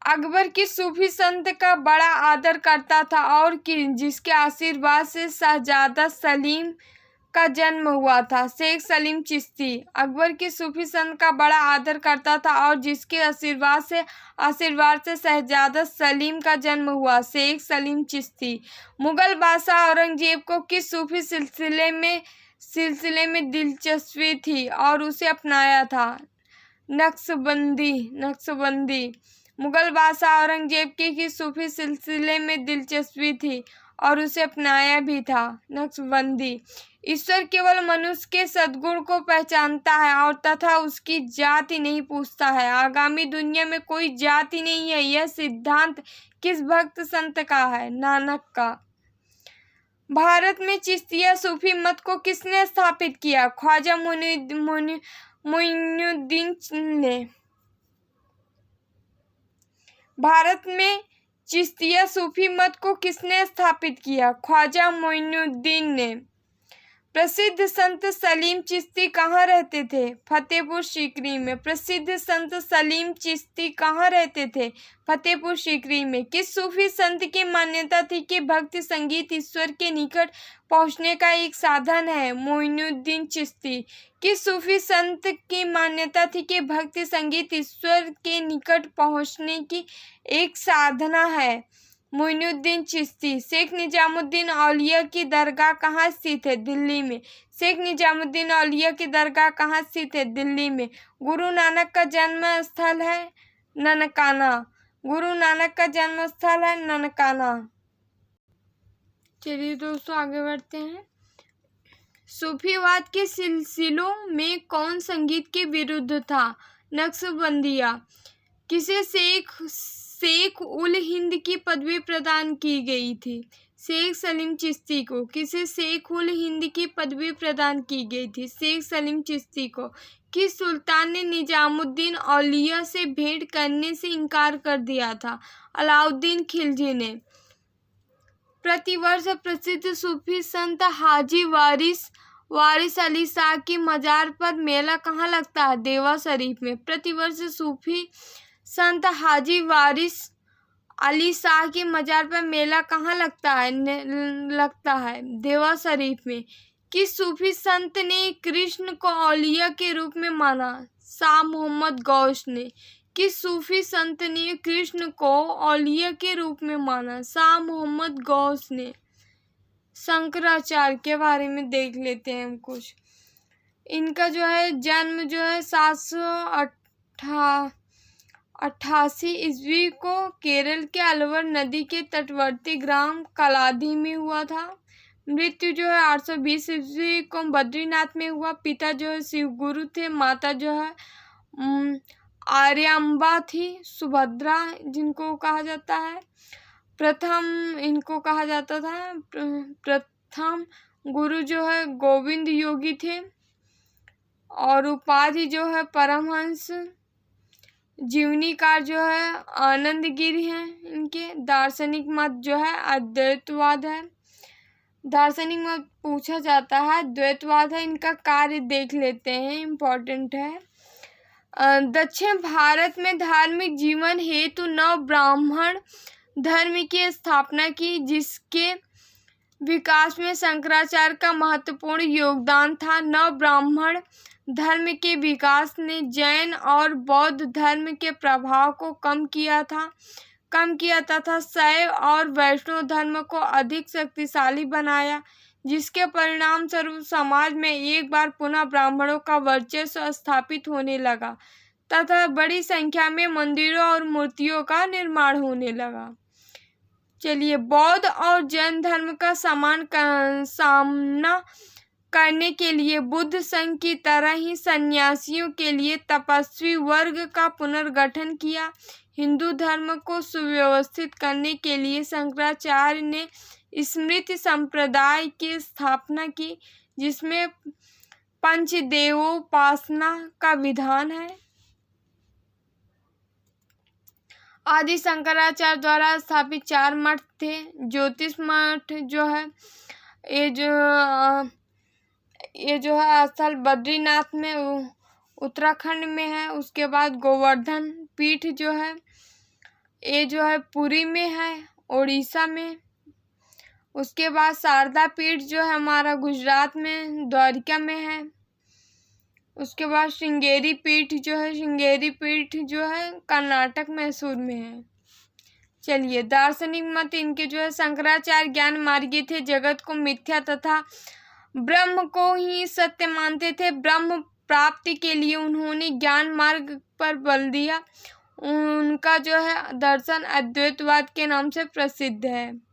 अकबर किस सूफी संत का बड़ा आदर करता था और जिसके आशीर्वाद से शहजादा सलीम का जन्म हुआ था? शेख सलीम चिश्ती। अकबर किस सूफी संत का बड़ा आदर करता था और जिसके आशीर्वाद से शहजादा सलीम का जन्म हुआ? शेख सलीम चिश्ती। मुगल बादशाह औरंगजेब को किस सूफी सिलसिले में दिलचस्पी थी और उसे अपनाया था? नक्शबंदी। मुगल बादशाह औरंगजेब की किस सूफी सिलसिले में दिलचस्पी थी और उसे अपनाया भी था? नक्शबंदी। ईश्वर केवल मनुष्य के सद्गुण को पहचानता है और तथा उसकी जाति नहीं पूछता है। आगामी दुनिया में कोई जाति नहीं है, यह सिद्धांत किस भक्त संत का है? नानक का। भारत में चिश्तिया सूफी मत को किसने स्थापित किया? ख्वाजा मोइनुद्दीन ने। भारत में चिश्तिया सूफी मत को किसने स्थापित किया? ख्वाजा मोइनुद्दीन ने। प्रसिद्ध संत सलीम चिश्ती कहाँ रहते थे? फतेहपुर सीकरी में। प्रसिद्ध संत सलीम चिश्ती कहाँ रहते थे? फतेहपुर सीकरी में। किस सूफी संत की मान्यता थी कि भक्ति संगीत ईश्वर के निकट पहुँचने का एक साधन है? मोइनुद्दीन चिश्ती। किस सूफी संत की मान्यता थी कि भक्ति संगीत ईश्वर के निकट पहुँचने की एक साधना है? मोइनुद्दीन चिश्ती। शेख निजामुद्दीन औलिया की दरगाह कहाँ स्थित है? दिल्ली में। शेख निजामुद्दीन औलिया की दरगाह कहाँ स्थित है? दिल्ली में। गुरु नानक का जन्म स्थल है ननकाना। गुरु नानक का जन्म स्थल है ननकाना। चलिए दोस्तों आगे बढ़ते हैं। सूफीवाद के सिलसिलों में कौन संगीत के विरुद्ध था? नक्शबंदिया। किसे शेख उल हिंद की पदवी प्रदान की गई थी? शेख सलीम चिश्ती को। किसे शेख उल हिंद की पदवी प्रदान की गई थी? शेख सलीम चिश्ती को। किस सुल्तान ने निजामुद्दीन औलिया से भेंट करने से इनकार कर दिया था? अलाउद्दीन खिलजी ने। प्रतिवर्ष प्रसिद्ध सूफी संत हाजी वारिस अली शाह की मजार पर मेला कहाँ लगता है? देवा शरीफ में। प्रतिवर्ष सूफी संत हाजी वारिस अली शाह की मजार पर मेला कहाँ लगता है? देवा शरीफ में। किस सूफी संत ने कृष्ण को औलिया के रूप में माना? शाह मोहम्मद गौस ने। किस सूफी संत ने कृष्ण को औलिया के रूप में माना? शाह मोहम्मद गौस ने। शंकराचार्य के बारे में देख लेते हैं हम कुछ। इनका जो है जन्म जो है 788 ईस्वी को केरल के अलवर नदी के तटवर्ती ग्राम कलाधी में हुआ था। मृत्यु जो है 820 ईस्वी को बद्रीनाथ में हुआ। पिता जो है शिव गुरु थे, माता जो है आर्यांबा थी, सुभद्रा जिनको कहा जाता है। प्रथम इनको कहा जाता था, प्रथम गुरु जो है गोविंद योगी थे और उपाधि जो है परमहंस। जीवनीकार जो है आनंद गिरी हैं इनके। दार्शनिक मत जो है अद्वैतवाद है। दार्शनिक मत पूछा जाता है, द्वैतवाद है। इनका कार्य देख लेते हैं, इम्पोर्टेंट है। दक्षिण भारत में धार्मिक जीवन हेतु नव ब्राह्मण धर्म की स्थापना की, जिसके विकास में शंकराचार्य का महत्वपूर्ण योगदान था। नव ब्राह्मण धर्म के विकास ने जैन और बौद्ध धर्म के प्रभाव को कम किया तथा शैव और वैष्णव धर्म को अधिक शक्तिशाली बनाया, जिसके परिणाम स्वरूप समाज में एक बार पुनः ब्राह्मणों का वर्चस्व स्थापित होने लगा तथा बड़ी संख्या में मंदिरों और मूर्तियों का निर्माण होने लगा। चलिए, बौद्ध और जैन धर्म का सामना करने के लिए बुद्ध संघ की तरह ही सन्यासियों के लिए तपस्वी वर्ग का पुनर्गठन किया। हिंदू धर्म को सुव्यवस्थित करने के लिए शंकराचार्य ने स्मृति संप्रदाय की स्थापना की, जिसमें पंचदेवोपासना का विधान है। आदि शंकराचार्य द्वारा स्थापित 4 मठ थे। ज्योतिष मठ जो है ये जो है स्थल बद्रीनाथ में उत्तराखंड में है। उसके बाद गोवर्धन पीठ जो है ये जो है पुरी में है, उड़ीसा में। उसके बाद शारदा पीठ जो है हमारा गुजरात में द्वारिका में है। उसके बाद श्रृंगेरी पीठ जो है कर्नाटक मैसूर में है। चलिए, दार्शनिक मत इनके जो है शंकराचार्य ज्ञान मार्गी थे, जगत को मिथ्या तथा ब्रह्म को ही सत्य मानते थे। ब्रह्म प्राप्ति के लिए उन्होंने ज्ञान मार्ग पर बल दिया। उनका जो है दर्शन अद्वैतवाद के नाम से प्रसिद्ध है।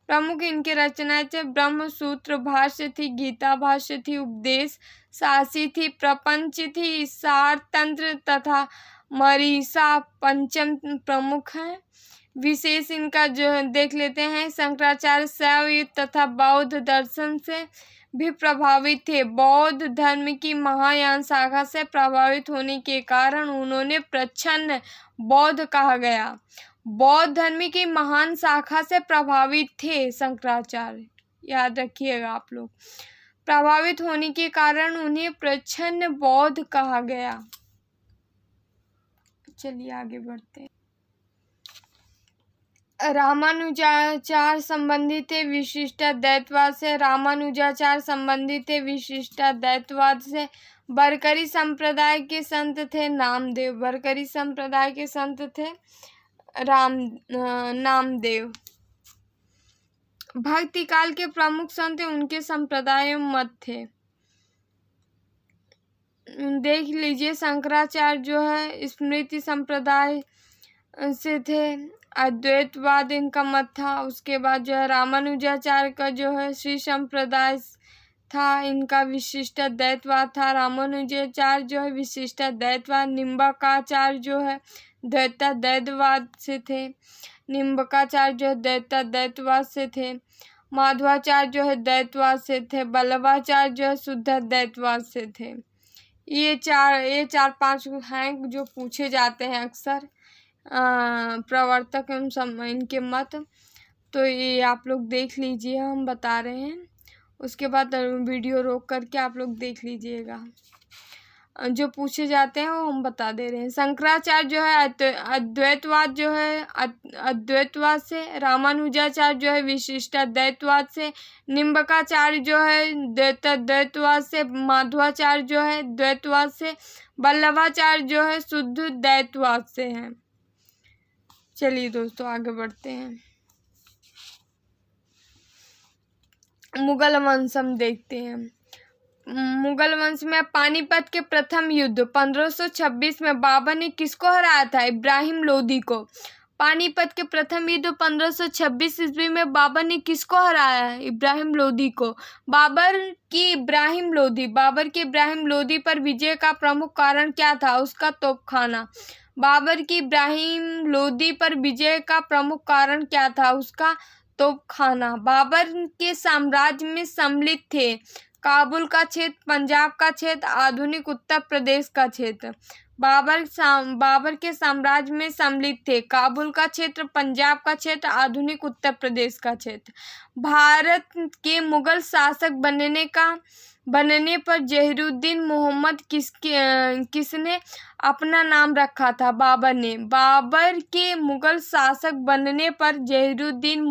प्रमुख इनके रचनाएं थे ब्रह्म सूत्र भाष्य थी, गीता भाष्य थी, उपदेश शासी थी, प्रपंच थी, सार तंत्र तथा मरीसा पंचम प्रमुख हैं। विशेष इनका जो देख लेते हैं, शंकराचार्य शैव तथा बौद्ध दर्शन से भी प्रभावित थे। बौद्ध धर्म की महायान शाखा से प्रभावित होने के कारण उन्होंने प्रच्छन्न बौद्ध कहा गया। बौद्ध धर्म की महान शाखा से प्रभावित थे शंकराचार्य, याद रखिएगा आप लोग। प्रभावित होने के कारण उन्हें प्रच्छन्न बौद्ध कहा गया। चलिए आगे बढ़ते हैं। रामानुजाचार्य संबंधित थे विशिष्टाद्वैतवाद से। रामानुजाचार्य संबंधित थे विशिष्टाद्वैतवाद से। बरकरी संप्रदाय के संत थे नामदेव। बरकरी संप्रदाय के संत थे नामदेव। भक्ति काल के प्रमुख संत उनके संप्रदाय मत थे। देख लीजिए, शंकराचार्य जो है स्मृति संप्रदाय से थे, अद्वैतवाद इनका मत था। उसके बाद जो है रामानुजाचार्य का जो है श्री संप्रदाय था, इनका विशिष्टाद्वैतवाद था। रामानुजाचार्य जो है विशिष्टाद्वैतवाद। निम्बकाचार्य जो है द्वैताद्वैतवाद से थे। निम्बकाचार्य जो है द्वैताद्वैतवाद से थे। माधवाचार्य जो है द्वैतवाद से थे। बल्लभाचार्य जो है शुद्धाद्वैतवाद से थे। ये चार पांच हैं जो पूछे जाते हैं अक्सर प्रवर्तक एवं इनके मत। तो ये आप लोग देख लीजिए, हम बता रहे हैं। उसके बाद वीडियो रोक करके आप लोग देख लीजिएगा, जो पूछे जाते हैं वो हम बता दे रहे हैं। शंकराचार्य जो है अद्वैतवाद जो है अद्वैतवाद से। रामानुजाचार्य जो है विशिष्टाद्वैतवाद से। निम्बकाचार्य जो है द्वैताद्वैतवाद से। माधवाचार्य जो है द्वैतवाद से। बल्लभाचार्य जो है शुद्ध द्वैतवाद से हैं। चलिए दोस्तों आगे बढ़ते हैं। मुगल वंश हम देखते हैं। मुगल वंश में पानीपत के प्रथम युद्ध 1526 में बाबर ने किसको हराया था? इब्राहिम लोदी को। पानीपत के प्रथम युद्ध 1526 ईस्वी में बाबर ने किसको हराया? इब्राहिम लोदी को। बाबर की इब्राहिम लोदी पर विजय का प्रमुख कारण क्या था? उसका तोपखाना। बाबर की इब्राहिम लोदी पर विजय का प्रमुख कारण क्या था? उसका तोपखाना। बाबर के साम्राज्य में सम्मिलित थे काबुल का क्षेत्र, पंजाब का क्षेत्र, आधुनिक उत्तर प्रदेश का क्षेत्र। बाबर के साम्राज्य में सम्मिलित थे काबुल का क्षेत्र, पंजाब का क्षेत्र, आधुनिक उत्तर प्रदेश का क्षेत्र। भारत के मुगल शासक बनने पर जहीरुद्दीन मोहम्मद किसने अपना नाम रखा था? बाबर ने। बाबर के मुगल शासक बनने पर जहीरुद्दीन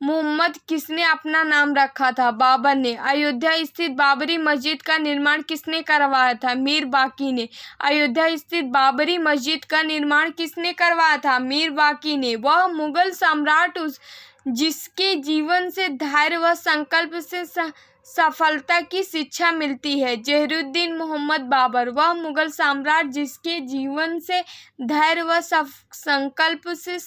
मोहम्मद किसने अपना नाम रखा था? बाबर ने। अयोध्या स्थित बाबरी मस्जिद का निर्माण किसने करवाया था? मीर बाकी ने। अयोध्या स्थित बाबरी मस्जिद का निर्माण किसने करवाया था? मीर बाकी ने। वह मुगल सम्राट जिसके जीवन से धैर्य व संकल्प से सफलता की शिक्षा मिलती है। जहीरुद्दीन मोहम्मद बाबर। वह मुगल सम्राट जिसके जीवन से धैर्य व संकल्प से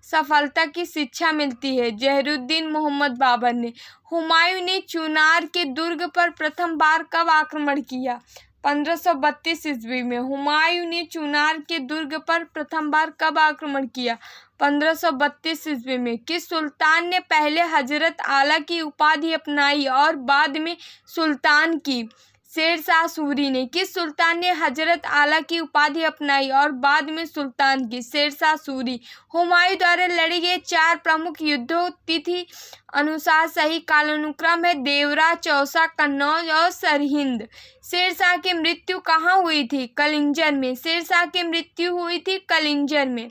सफलता की शिक्षा मिलती है। जहीरुद्दीन मोहम्मद बाबर ने। हुमायूं ने चुनार के दुर्ग पर प्रथम बार कब आक्रमण किया? 1532 ईस्वी में। हुमायूं ने चुनार के दुर्ग पर प्रथम बार कब आक्रमण किया? 1532 ईस्वी में। किस सुल्तान ने पहले हजरत आला की उपाधि अपनाई और बाद में सुल्तान की? शेरशाह सूरी ने। किस सुल्तान ने हजरत आला की उपाधि अपनाई और बाद में सुल्तान की? शेरशाह सूरी। हुमायूं द्वारा लड़े गए 4 प्रमुख युद्धों तिथि अनुसार सही कालानुक्रम है देवरा, चौसा, कन्नौज और सरहिंद। शेरशाह की मृत्यु कहाँ हुई थी? कलिंजर में। शेरशाह की मृत्यु हुई थी कलिंजर में।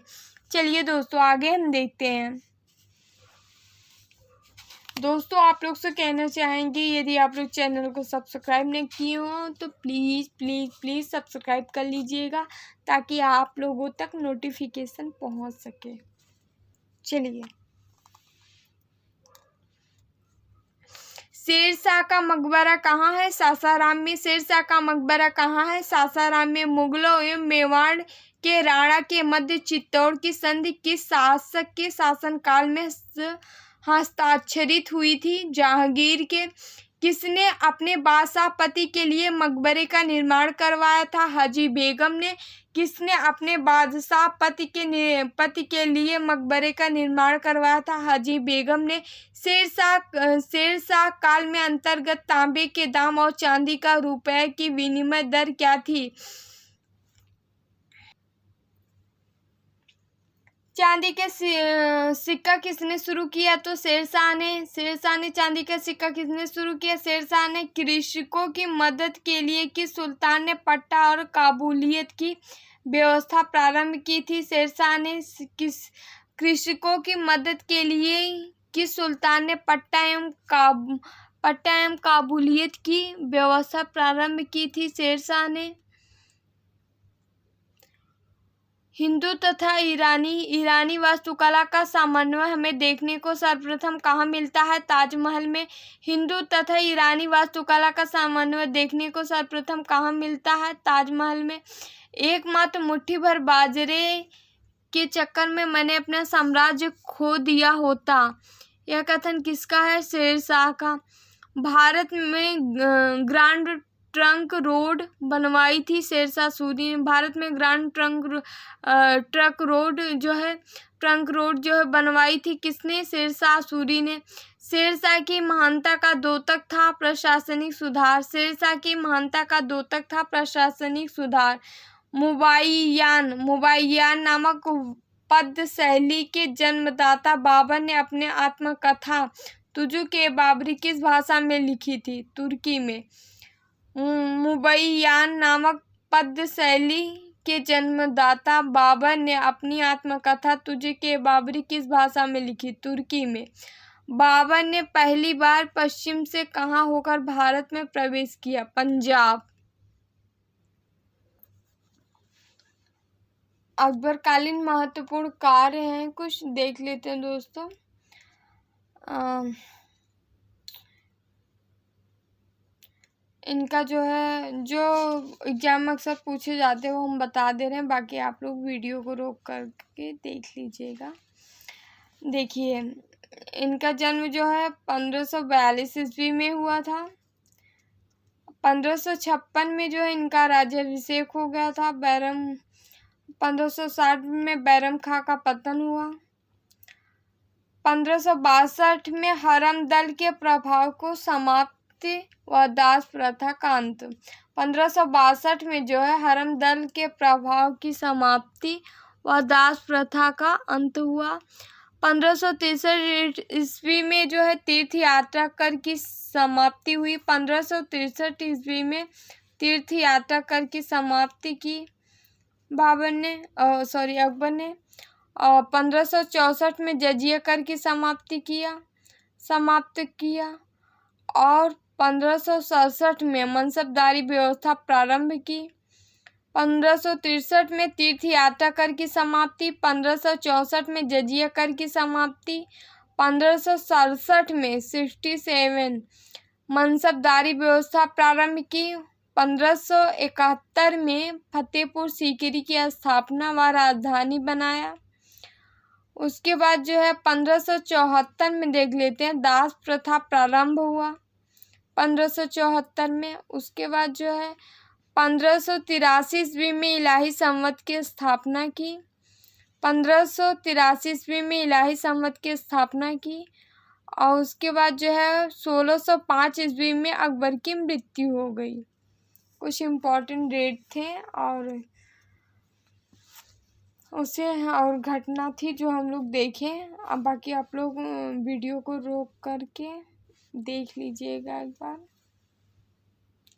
चलिए दोस्तों आगे हम देखते हैं। दोस्तों आप लोग से कहना चाहेंगे यदि आप लोग चैनल को सब्सक्राइब नहीं किए हो तो प्लीज़ प्लीज़ प्लीज़ सब्सक्राइब कर लीजिएगा ताकि आप लोगों तक नोटिफिकेशन पहुंच सके। चलिए, शेरशाह का मकबरा कहाँ है? सासाराम में। शेरशाह का मकबरा कहाँ है? सासाराम में। मुगलों एवं मेवाड़ के राणा के मध्य चित्तौड़ की संधि किस शासक के शासनकाल में हस्ताक्षरित हुई थी? जहांगीर के। किसने अपने बादशाह पति के लिए मकबरे का निर्माण करवाया था? हाजी बेगम ने। किसने अपने बादशाह पति के लिए मकबरे का निर्माण करवाया था? हाजी बेगम ने। शेरशाह काल में अंतर्गत तांबे के दाम और चांदी का रुपए की विनिमय दर क्या थी? चांदी के सिक्का किसने शुरू किया? तो शेरशाह ने चांदी का सिक्का किसने शुरू किया? शेरशाह ने। कृषकों की मदद के लिए किस सुल्तान ने पट्टा और काबूलियत की व्यवस्था प्रारंभ की थी? शेरशाह ने। कृषकों की मदद के लिए किस सुल्तान ने पट्टा एवं काबूलियत की व्यवस्था प्रारंभ की थी? शेरशाह ने। हिंदू तथा ईरानी वास्तुकला का समन्वय हमें देखने को सर्वप्रथम कहाँ मिलता है? ताजमहल में। हिंदू तथा ईरानी वास्तुकला का समन्वय देखने को सर्वप्रथम कहाँ मिलता है? ताजमहल में। एकमात्र मुट्ठी भर बाजरे के चक्कर में मैंने अपना साम्राज्य खो दिया होता, यह कथन किसका है? शेरशाह का। भारत में ग्रांड ट्रंक रोड बनवाई थी शेरशाह सूरी ने। भारत में ग्रांड ट्रंक रोड जो है बनवाई थी किसने? शेरशाह सूरी ने। शेरशाह की महानता का द्योतक था प्रशासनिक सुधार। शेरशाह की महानता का द्योतक था प्रशासनिक सुधार। मुबाय्यान नामक पद्य शैली के जन्मदाता बाबर ने अपने आत्मकथा तुजु के बाबरी किस भाषा में लिखी थी? तुर्की में। मुबाय्यान नामक पद्य शैली के जन्मदाता बाबर ने अपनी आत्मकथा तुझे के बाबरी किस भाषा में लिखी? तुर्की में। बाबर ने पहली बार पश्चिम से कहाँ होकर भारत में प्रवेश किया? पंजाब। अकबरकालीन महत्वपूर्ण कार्य हैं, कुछ देख लेते हैं दोस्तों। इनका जो है, जो एग्जाम में अक्सर पूछे जाते हैं वो हम बता दे रहे हैं, बाकी आप लोग वीडियो को रोक करके देख लीजिएगा। देखिए, इनका जन्म जो है 1542 ईस्वी में हुआ था। 1556 में जो है इनका राज्याभिषेक हो गया था। 1560 में बैरम खां का पतन हुआ। 1562 में हरम दल के प्रभाव को समाप्ति व दास प्रथा का अंत। 1562 में जो है हरम दल के प्रभाव की समाप्ति व दास प्रथा का अंत हुआ। 1563 ईस्वी में जो है तीर्थ यात्रा कर की समाप्ति हुई। 1563 ईस्वी में तीर्थ यात्रा कर की समाप्ति की अकबर ने। 1564 में जजिया कर की समाप्त किया और 1567 में मनसबदारी व्यवस्था प्रारंभ की। 1563 में तीर्थ यात्रा कर की समाप्ति। 1564 में जजिया कर की समाप्ति। 1567 में 67 मनसबदारी व्यवस्था प्रारंभ की। 1571 में फतेहपुर सीकरी की स्थापना व राजधानी बनाया। उसके बाद जो है 1574 में देख लेते हैं, दास प्रथा प्रारंभ हुआ 1574 में। उसके बाद जो है 1583 ईस्वी में इलाही संवत की स्थापना की। 1583 ईस्वी में इलाही संवत की स्थापना की और उसके बाद जो है 1605 ईस्वी में अकबर की मृत्यु हो गई। कुछ इम्पोर्टेंट डेट थे और घटना थी जो हम लोग देखें। अब बाकी आप लोग वीडियो को रोक करके देख लीजिएगा एक बार।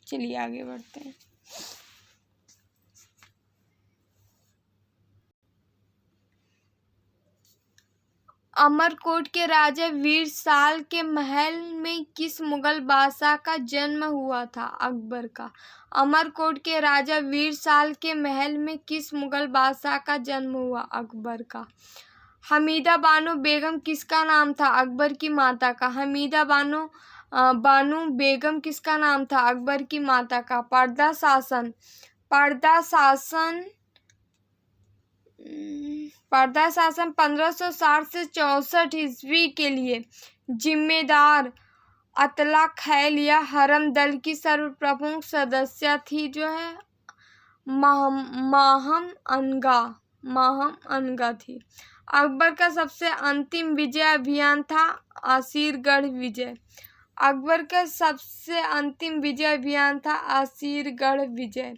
चलिए आगे बढ़ते हैं। अमरकोट के राजा वीरसाल के महल में किस मुगल बादशाह का जन्म हुआ था? अकबर का। अमरकोट के राजा वीरसाल के महल में किस मुगल बादशाह का जन्म हुआ? अकबर का। हमीदा बानो बेगम किसका नाम था? अकबर की माता का। हमीदा बानो बेगम किसका नाम था? अकबर की माता का। पर्दा शासन 1560 से 64 ईस्वी के लिए जिम्मेदार अतला खैल या हरम दल की सर्वप्रमुख सदस्य थी जो है माहम अनगा थी। अकबर का सबसे अंतिम विजय अभियान था आसिरगढ़ विजय। अकबर का सबसे अंतिम विजय अभियान था आसिरगढ़ विजय।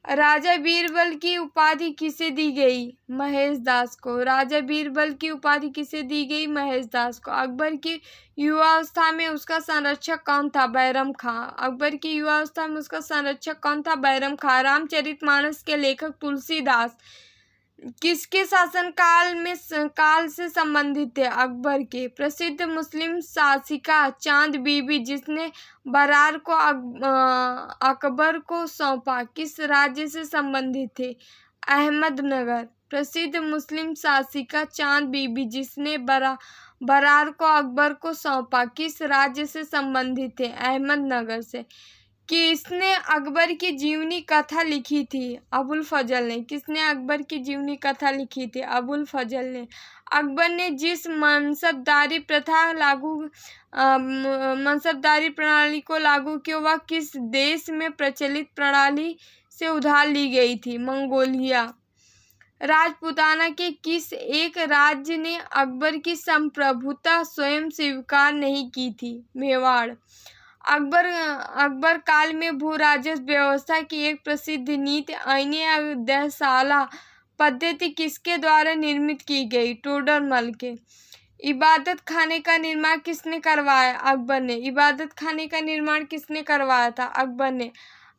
राजा बीरबल की उपाधि किसे दी गई? महेश दास को। राजा बीरबल की उपाधि किसे दी गई? महेश दास को। अकबर की युवावस्था में उसका संरक्षक कौन था? बैरम खां। अकबर की युवावस्था में उसका संरक्षक कौन था? बैरम खां। रामचरितमानस के लेखक तुलसीदास किसके शासन काल से संबंधित थे? अकबर के। प्रसिद्ध मुस्लिम शासिका चांद बीबी जिसने बरार को अकबर को सौंपा किस राज्य से संबंधित थे? अहमदनगर। प्रसिद्ध मुस्लिम शासिका चांद बीबी जिसने बरार को अकबर को सौंपा किस राज्य से संबंधित थे? अहमदनगर से। किसने अकबर की जीवनी कथा लिखी थी? अबुल फजल ने। किसने अकबर की जीवनी कथा लिखी थी? अबुल फजल ने। अकबर ने जिस मनसबदारी प्रणाली को लागू किया वह किस देश में प्रचलित प्रणाली से उधार ली गई थी? मंगोलिया। राजपूताना के किस एक राज्य ने अकबर की संप्रभुता स्वयं स्वीकार नहीं की थी? मेवाड़। अकबर काल में भू राजस्व व्यवस्था की एक प्रसिद्ध नीति आईने अध्ययनशाला पद्धति किसके द्वारा निर्मित की गई? टोडरमल के। इबादत खाने का निर्माण किसने करवाया? अकबर ने। इबादत खाने का निर्माण किसने करवाया था? अकबर ने।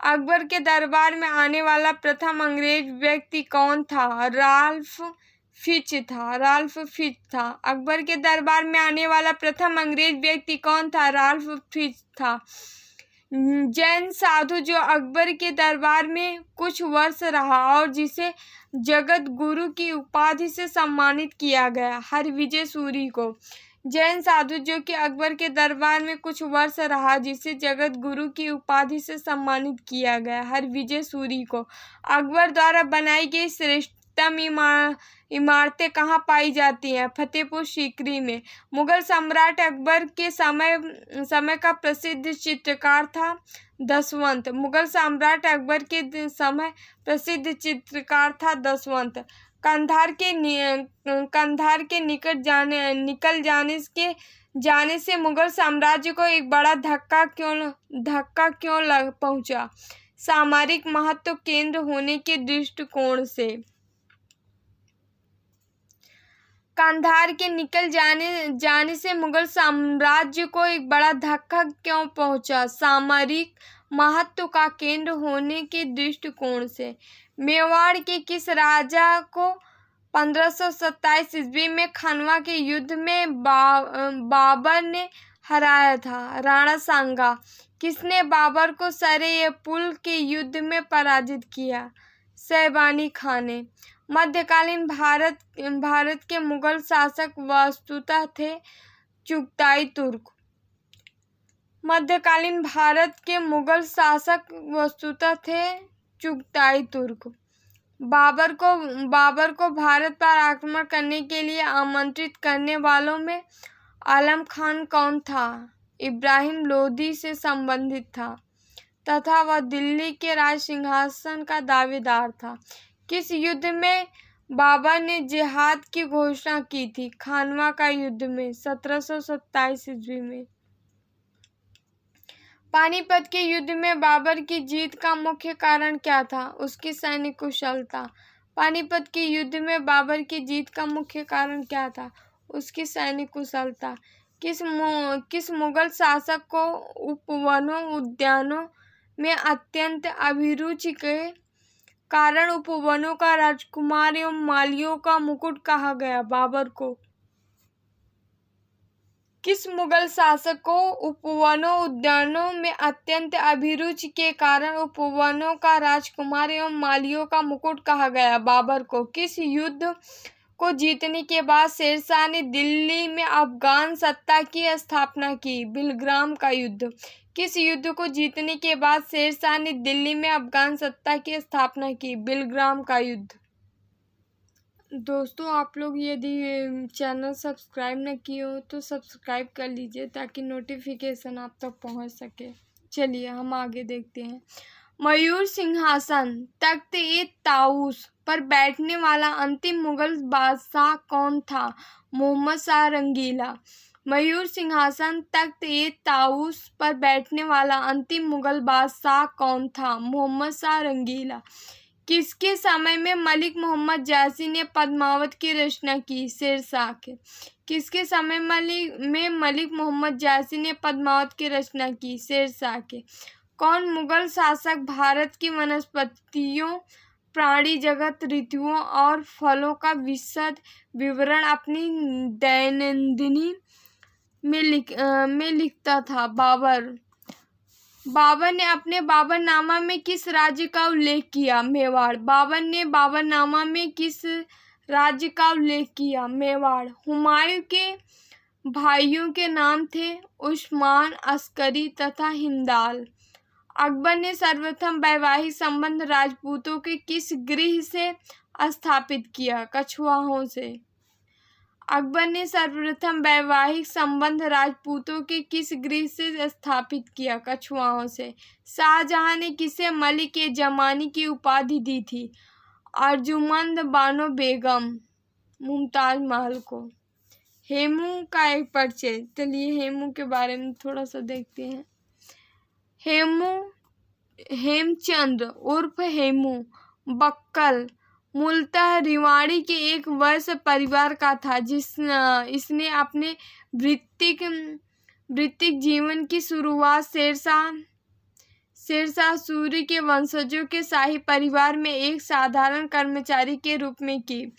अकबर के दरबार में आने वाला प्रथम अंग्रेज व्यक्ति कौन था? राल्फ फिच था। अकबर के दरबार में आने वाला प्रथम अंग्रेज व्यक्ति कौन था? राल्फ फिच था। जैन साधु जो अकबर के दरबार में कुछ वर्ष रहा और जिसे जगत गुरु की उपाधि से सम्मानित किया गया, हरविजय सूरी को। जैन साधु जो कि अकबर के दरबार में कुछ वर्ष रहा, जिसे जगत गुरु की उपाधि से सम्मानित किया गया। हरविजय सूरी को अकबर द्वारा बनाई गई श्रेष्ठतम इमारतें कहाँ पाई जाती हैं? फतेहपुर सीकरी में। मुगल सम्राट अकबर के समय का प्रसिद्ध चित्रकार था दसवंत। मुगल सम्राट अकबर के समय प्रसिद्ध चित्रकार था दसवंत। कंधार के निकट निकल जाने से मुगल साम्राज्य को एक बड़ा धक्का क्यों लग पहुंचा? सामरिक महत्व केंद्र होने के दृष्टिकोण से। कंधार के निकल जाने से मुगल साम्राज्य को एक बड़ा धक्का क्यों पहुंचा? सामरिक महत्व का केंद्र होने के दृष्टिकोण से। मेवाड़ के किस राजा को 1527 ईस्वी में खनवा के युद्ध में बाबर ने हराया था? राणा सांगा। किसने बाबर को सरे-ए-पुल के युद्ध में पराजित किया? शैबानी खान ने। मध्यकालीन भारत के मुगल शासक वस्तुतः थे चुगताई तुर्क। मध्यकालीन भारत के मुगल शासक वस्तुतः थे चुगताई तुर्क। बाबर को भारत पर आक्रमण करने के लिए आमंत्रित करने वालों में आलम खान कौन था? इब्राहिम लोदी से संबंधित था तथा वह दिल्ली के राज सिंहासन का दावेदार था। किस युद्ध में बाबर ने जिहाद की घोषणा की थी? खानवा का युद्ध में 1727 ईस्वी में। पानीपत के युद्ध में बाबर की जीत का मुख्य कारण क्या था? उसकी सैन्य कुशलता। पानीपत के युद्ध में बाबर की जीत का मुख्य कारण क्या था? उसकी सैन्य कुशलता। किस मुगल शासक को उपवनों उद्यानों में अत्यंत अभिरुचि के कारण उपवनों का राजकुमार एवं मालियों का मुकुट कहा गया? बाबर को। किस मुगल शासक को उपवनों उद्यानों में अत्यंत अभिरुचि के कारण उपवनों का राजकुमार एवं मालियों का मुकुट कहा गया? बाबर को। किस युद्ध को जीतने के बाद शेरशाह ने दिल्ली में अफगान सत्ता की स्थापना की? बिलग्राम का युद्ध। किस युद्ध को जीतने के बाद शेरशाह ने दिल्ली में अफगान सत्ता की स्थापना की? बिलग्राम का युद्ध। दोस्तों, आप लोग यदि चैनल सब्सक्राइब न किए हो तो सब्सक्राइब कर लीजिए ताकि नोटिफिकेशन आप तक पहुंच सके। चलिए हम आगे देखते हैं। मयूर सिंहासन तख्त-ए-ताऊस पर बैठने वाला अंतिम मुगल बादशाह कौन था? मोहम्मद शाह रंगीला। मयूर सिंहासन तख्त-ए-ताऊस पर बैठने वाला अंतिम मुगल बादशाह कौन था? मोहम्मद शाह रंगीला। किसके समय में मलिक मोहम्मद जैसी ने पद्मावत की रचना की? शेरशाह के। किसके समय में मलिक मोहम्मद जैसी ने पद्मावत की रचना की? शेरशाह के। कौन मुगल शासक भारत की वनस्पतियों, प्राणी जगत, ऋतुओं और फलों का विशद विवरण अपनी दैनंदिनी में लिखता था? बाबर। बाबर ने अपने बाबरनामा में किस राज्य का उल्लेख किया? मेवाड़। बाबर ने बाबरनामा में किस राज्य का उल्लेख किया? मेवाड़। हुमायूं के भाइयों के नाम थे उस्मान, अस्करी तथा हिंदाल। अकबर ने सर्वप्रथम वैवाहिक संबंध राजपूतों के किस गृह से स्थापित किया? कछवाहों से। अकबर ने सर्वप्रथम वैवाहिक संबंध राजपूतों के किस गृह से स्थापित किया? कछवाहों से। शाहजहां ने किसे मलिक-ए-जमानी की उपाधि दी थी? अर्जुमंद बानो बेगम। मुमताज महल को। हेमू का एक परिचय। चलिए हेमू के बारे में थोड़ा सा देखते हैं। हेमचंद्र उर्फ हेमू बक्कल मूलतः रिवाड़ी के एक वैश्य परिवार का था। इसने अपने वृत्तिक जीवन की शुरुआत शेरशाह सूरी के वंशजों के शाही परिवार में एक साधारण कर्मचारी के रूप में की।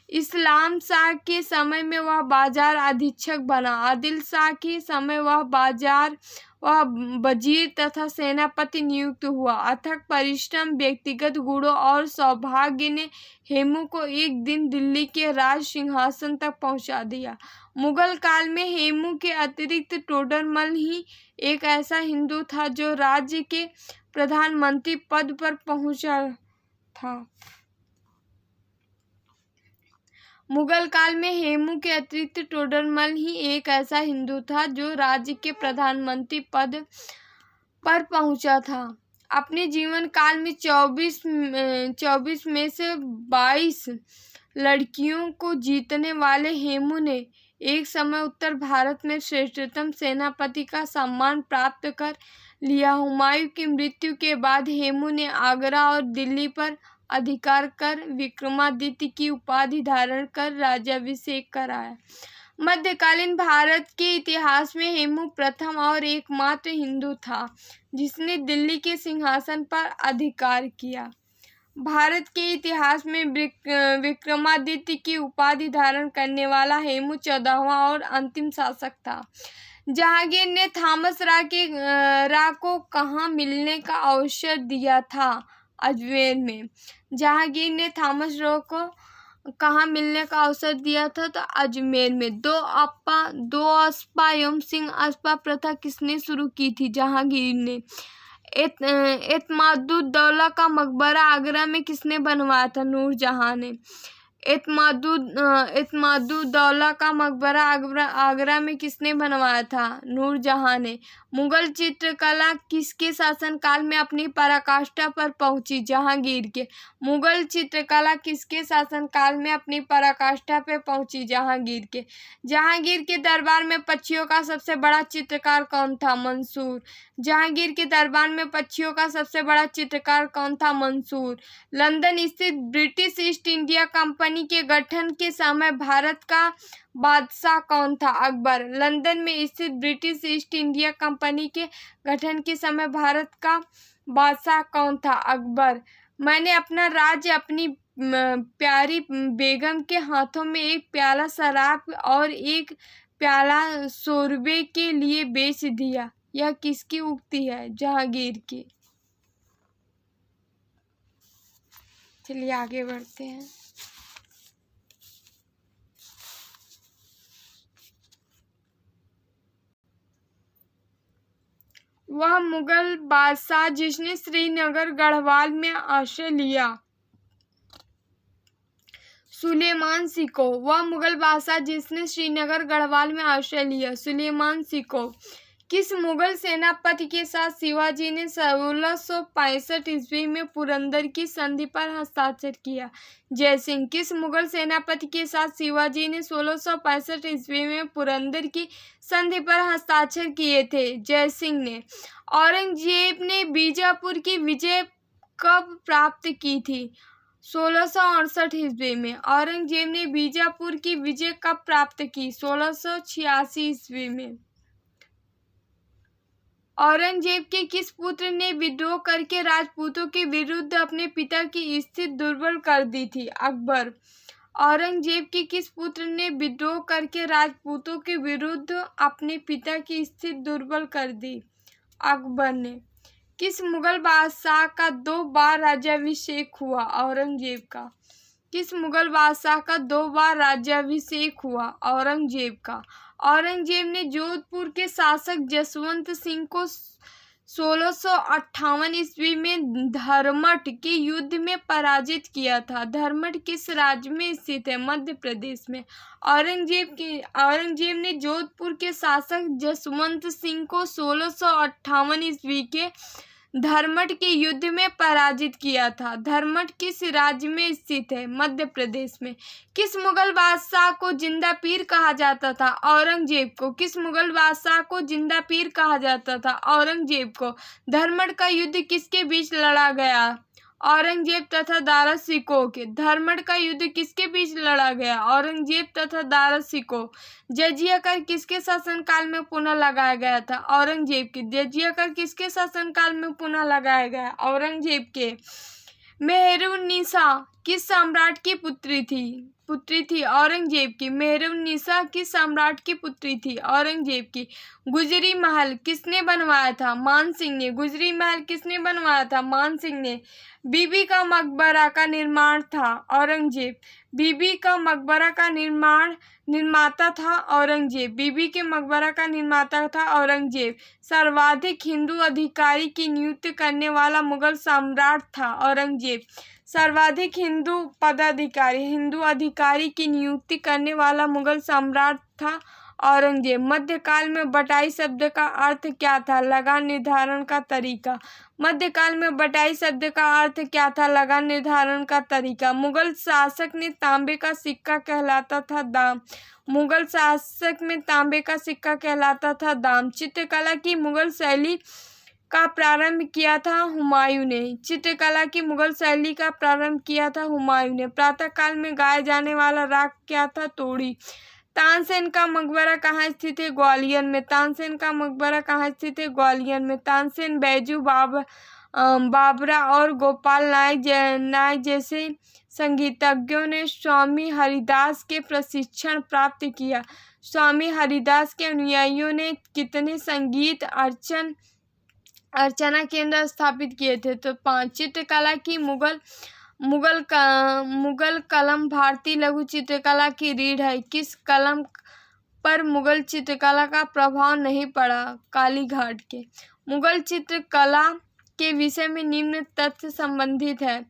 इस्लाम शाह के समय में वह बाजार अधीक्षक बना। आदिल शाह के समय वह बाजार वह वजीर तथा सेनापति नियुक्त हुआ। अथक परिश्रम, व्यक्तिगत गुणों और सौभाग्य ने हेमू को एक दिन दिल्ली के राज सिंहासन तक पहुंचा दिया। मुगल काल में हेमू के अतिरिक्त टोडरमल ही एक ऐसा हिंदू था जो राज्य के प्रधानमंत्री पद पर पहुंचा था। मुगल काल में हेमू के अतिरिक्त टोडरमल ही एक ऐसा हिंदू था जो राज्य के प्रधानमंत्री पद पर पहुंचा था। अपने जीवन काल में 24 में से 22 लड़कियों को जीतने वाले हेमू ने एक समय उत्तर भारत में श्रेष्ठतम सेनापति का सम्मान प्राप्त कर लिया। हुमायूं की मृत्यु के बाद हेमू ने आगरा और दिल्ली पर अधिकार कर विक्रमादित्य की उपाधि धारण कर राज्याभिषेक कराया। मध्यकालीन भारत के इतिहास में हेमू प्रथम और एकमात्र हिंदू था जिसने दिल्ली के सिंहासन पर अधिकार किया। भारत के इतिहास में विक्रमादित्य की उपाधि धारण करने वाला हेमू 14वां और अंतिम शासक था। जहांगीर ने थॉमस रा को कहाँ मिलने का अवसर दिया था? अजमेर में। जहांगीर ने थॉमस रा को कहाँ मिलने का अवसर दिया था? तो अजमेर में। दो अस्पा एवं सिंह अस्पा प्रथा किसने शुरू की थी? जहांगीर ने। एतमादुद्दौला का मकबरा आगरा में किसने बनवाया था? नूरजहां ने। एतमादुद्दौला का मकबरा आगरा में किसने बनवाया था? नूरजहां ने। मुगल चित्रकला किसके शासनकाल में अपनी पराकाष्ठा पर पहुंची? जहांगीर के। मुगल चित्रकला किसके शासनकाल में अपनी पराकाष्ठा पर पहुंची? जहांगीर के। जहांगीर के दरबार में पक्षियों का सबसे बड़ा चित्रकार कौन था? मंसूर। जहांगीर के दरबार में पक्षियों का सबसे बड़ा चित्रकार कौन था? मंसूर। लंदन स्थित ब्रिटिश ईस्ट इंडिया कंपनी के गठन के समय भारत का बादशाह कौन था? अकबर। लंदन में स्थित ब्रिटिश ईस्ट इंडिया कंपनी के गठन के समय भारत का बादशाह कौन था? अकबर। मैंने अपना राज्य अपनी प्यारी बेगम के हाथों में एक प्याला शराब और एक प्याला शोरबे के लिए बेच दिया। यह किसकी उक्ति है? जहांगीर की। चलिए आगे बढ़ते हैं। वह मुगल बादशाह जिसने श्रीनगर गढ़वाल में आश्रय लिया। सुलेमान सिको। वह मुगल बादशाह जिसने श्रीनगर गढ़वाल में आश्रय लिया। सुलेमान सिको। किस मुगल सेनापति के साथ शिवाजी ने 1665 ईस्वी में पुरंदर की संधि पर हस्ताक्षर किया? जयसिंह। किस मुगल सेनापति के साथ शिवाजी ने 1665 ईस्वी में पुरंदर की संधि पर हस्ताक्षर किए थे? जयसिंह ने। औरंगजेब ने बीजापुर की विजय कब प्राप्त की थी? 1668 ईस्वी में। औरंगजेब ने बीजापुर की विजय कब प्राप्त की? 1686 ईस्वी में। औरंगजेब के किस पुत्र ने विद्रोह करके राजपूतों के विरुद्ध अपने पिता की स्थिति दुर्बल कर दी थी? अकबर। औरंगजेब के किस पुत्र ने विद्रोह करके राजपूतों के विरुद्ध अपने पिता की स्थिति दुर्बल कर दी? अकबर ने। किस मुगल बादशाह का 2 बार राज्याभिषेक हुआ? औरंगजेब का। किस मुगल बादशाह का 2 बार राज्याभिषेक हुआ? औरंगजेब का। औरंगजेब ने जोधपुर के शासक जसवंत सिंह को 1658 ईस्वी में धर्मट के युद्ध में पराजित किया था। धर्मट किस राज्य में स्थित है? मध्य प्रदेश में। औरंगजेब ने जोधपुर के शासक जसवंत सिंह को 1658 ईस्वी के धर्मट के युद्ध में पराजित किया था। धर्मट किस राज्य में स्थित है? मध्य प्रदेश में। किस मुगल बादशाह को जिंदा पीर कहा जाता था? औरंगजेब को। किस मुगल बादशाह को जिंदा पीर कहा जाता था? औरंगजेब को। धर्मट का युद्ध किसके बीच लड़ा गया? औरंगजेब तथा दारा शिकोह के। धर्मट का युद्ध किसके बीच लड़ा गया? औरंगजेब तथा दारा शिकोह। जजिया कर किसके शासनकाल में पुनः लगाया गया था? औरंगजेब के। जजिया कर किसके शासनकाल में पुनः लगाया गया? औरंगजेब के। मेहरुन्निसा किस सम्राट की पुत्री थी औरंगजेब की। मेहरुन्निसा किस सम्राट की पुत्री थी औरंगजेब की। गुजरी महल किसने बनवाया था मान सिंह ने। गुजरी महल किसने बनवाया था मान सिंह ने। बीबी का मकबरा का निर्माण था औरंगजेब। बीबी का मकबरा का निर्माता था औरंगजेब। बीबी के मकबरा का निर्माता था औरंगजेब। सर्वाधिक हिंदू अधिकारी की नियुक्ति करने वाला मुगल सम्राट था औरंगजेब। सर्वाधिक हिंदू अधिकारी की नियुक्ति करने वाला मुगल सम्राट था औरंगजेब। मध्यकाल में बटाई शब्द का अर्थ क्या था लगान निर्धारण का तरीका। मध्यकाल में बटाई शब्द का अर्थ क्या था लगान निर्धारण का तरीका। मुगल शासक ने तांबे का सिक्का कहलाता था दाम। मुगल शासक में तांबे का सिक्का कहलाता था दाम। चित्रकला की मुगल शैली का प्रारंभ किया था हुमायूं ने। चित्रकला की मुगल शैली का प्रारंभ किया था हुमायूं ने। प्रातः काल में गाया जाने वाला राग क्या था तोड़ी। तानसेन का मकबरा कहाँ स्थित है ग्वालियर में। तानसेन का मकबरा कहाँ स्थित है ग्वालियर में। तानसेन बैजू बाबरा और गोपाल नायक जैसे संगीतज्ञों ने स्वामी हरिदास के प्रशिक्षण प्राप्त किया। स्वामी हरिदास के अनुयायियों ने कितने संगीत अर्चना केंद्र स्थापित किए थे तो 5। चित्रकला की मुगल कलम भारतीय लघु चित्रकला की रीढ़ है। किस कलम पर मुगल चित्रकला का प्रभाव नहीं पड़ा कालीघाट के। मुगल चित्रकला के विषय में निम्न तथ्य संबंधित है।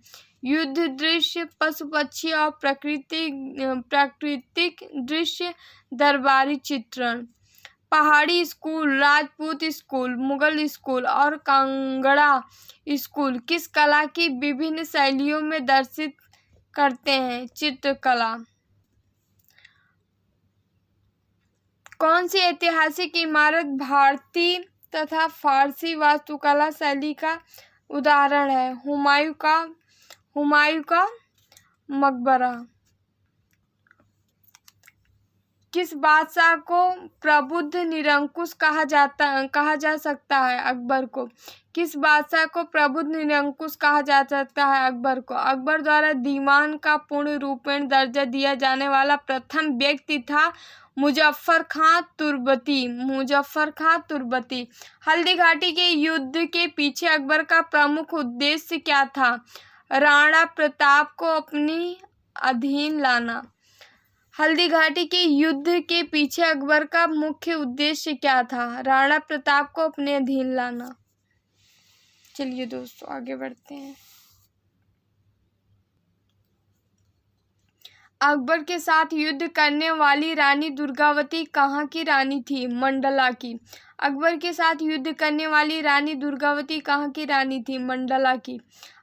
युद्ध दृश्य, पशु पक्षी और प्राकृतिक दृश्य, दरबारी चित्रण। पहाड़ी school, Rajput school, Mughal school और कांगड़ा स्कूल किस कला की विभिन्न शैलियों में दर्शित करते हैं चित्रकला। कौन सी ऐतिहासिक इमारत भारतीय तथा फारसी वास्तुकला शैली का उदाहरण है हुमायूं का मकबरा। किस बादशाह को प्रबुद्ध निरंकुश कहा जा सकता है अकबर को। किस बादशाह को प्रबुद्ध निरंकुश कहा जा सकता है अकबर को। अकबर द्वारा दीवान का पूर्ण रूपेण दर्जा दिया जाने वाला प्रथम व्यक्ति था मुजफ्फर खां तुर्बती। हल्दी घाटी के युद्ध के पीछे अकबर का प्रमुख उद्देश्य क्या था राणा प्रताप को अपनी अधीन लाना। हल्दी घाटी के युद्ध के पीछे अकबर का मुख्य उद्देश्य क्या था राणा प्रताप को अपने अधीन लाना। चलिए दोस्तों आगे बढ़ते हैं। अकबर के साथ युद्ध करने वाली रानी दुर्गावती कहाँ की रानी थी मंडला की। अकबर के साथ युद्ध करने वाली रानी दुर्गावती कहाँ की रानी थी मंडला की।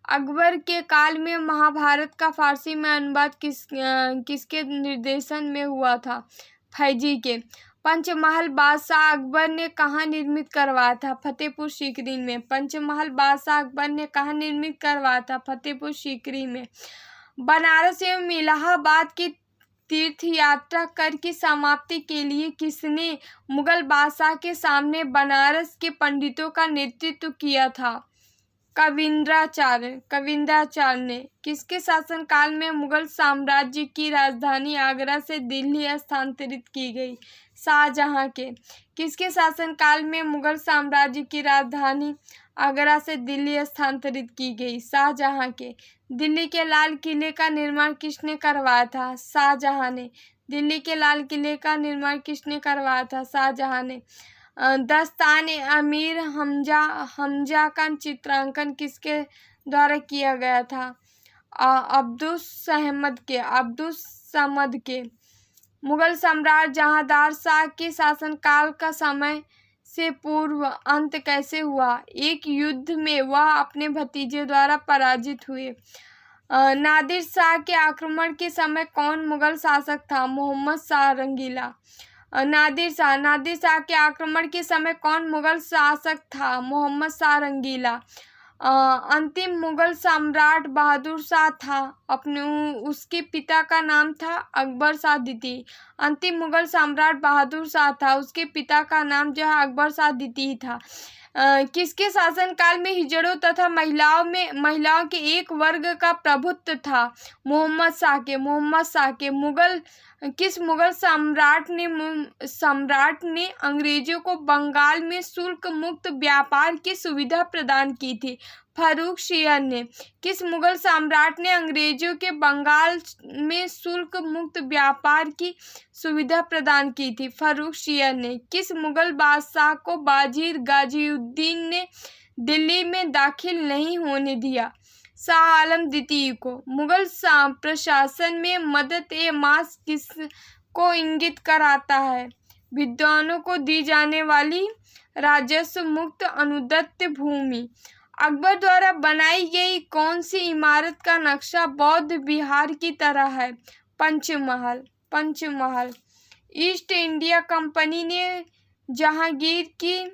अकबर के काल में महाभारत का फारसी में अनुवाद किसके निर्देशन में हुआ था फैजी के। पंचमहल बादशाह अकबर ने कहाँ निर्मित करवाया था फतेहपुर सीकरी में। पंचमहल बादशाह अकबर ने कहाँ निर्मित करवाया था फतेहपुर सीकरी में। बनारस एवं इलाहाबाद की तीर्थ यात्रा कर की समाप्ति के लिए किसने मुगल बादशाह के सामने बनारस के पंडितों का नेतृत्व किया था कविंद्राचार्य ने। किसके शासनकाल में मुगल साम्राज्य की राजधानी आगरा से दिल्ली स्थानांतरित की गई शाहजहां के। किसके शासनकाल में मुगल साम्राज्य की राजधानी आगरा से दिल्ली स्थानांतरित की गई शाहजहां के। दिल्ली के लाल किले का निर्माण किसने करवाया था शाहजहां ने। दिल्ली के लाल किले का निर्माण किसने करवाया था शाहजहां ने। दस्ताने अमीर हमजा का चित्रांकन किसके द्वारा किया गया था अब्दुस समद के। मुगल सम्राट जहांदार शाह के शासनकाल का समय से पूर्व अंत कैसे हुआ एक युद्ध में वह अपने भतीजे द्वारा पराजित हुए। नादिर शाह के आक्रमण के समय कौन मुगल शासक था मोहम्मद शाह रंगीला। नादिर शाह के आक्रमण के समय कौन मुगल शासक था मोहम्मद शाह रंगीला। अंतिम मुगल सम्राट बहादुर शाह था उसके पिता का नाम था अकबर शाह द्वितीय। अंतिम मुगल सम्राट बहादुर शाह था उसके पिता का नाम जो है अकबर शाह द्वितीय था। किसके शासनकाल में हिजड़ों तथा महिलाओं के एक वर्ग का प्रभुत्व था? मोहम्मद शाह के। किस मुगल सम्राट ने अंग्रेजों को बंगाल में शुल्क मुक्त व्यापार की सुविधा प्रदान की थी? फारूक शियर ने। किस मुगल सम्राट ने अंग्रेजों के बंगाल में शुल्क मुक्त व्यापार की सुविधा प्रदान की थी? फारूक शियर ने। किस मुगल बादशाह को बाजीर गाजिउद्दीन ने दिल्ली में दाखिल नहीं होने दिया? शाह आलम द्वितीय को। मुगल प्रशासन में मदद-ए-मास किसको इंगित कराता है? विद्वानों को दी जाने वाली राजस्व मुक्त अनुदत्त भूमि। अकबर द्वारा बनाई गई कौन सी इमारत का नक्शा बौद्ध विहार की तरह है? पंचमहल। ईस्ट इंडिया कंपनी ने जहांगीर की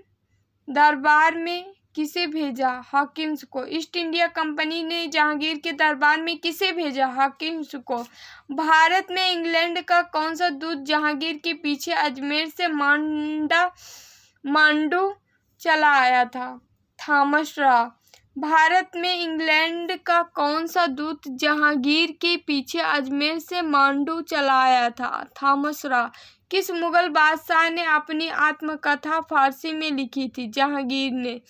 दरबार में किसे भेजा? हॉकिंस को। ईस्ट इंडिया कंपनी ने जहांगीर के दरबार में किसे भेजा? हॉकिंस को। भारत में इंग्लैंड का कौन सा दूत जहांगीर के पीछे अजमेर से मांडू चला आया था? Thomas raw. भारत में इंग्लैंड का कौन सा दूत जहांगीर के पीछे अजमेर से मांडू चला आया था? Thomas raw. किस मुगल बादशाह ने अपनी आत्मकथा फारसी में लिखी थी? जहांगीर ने।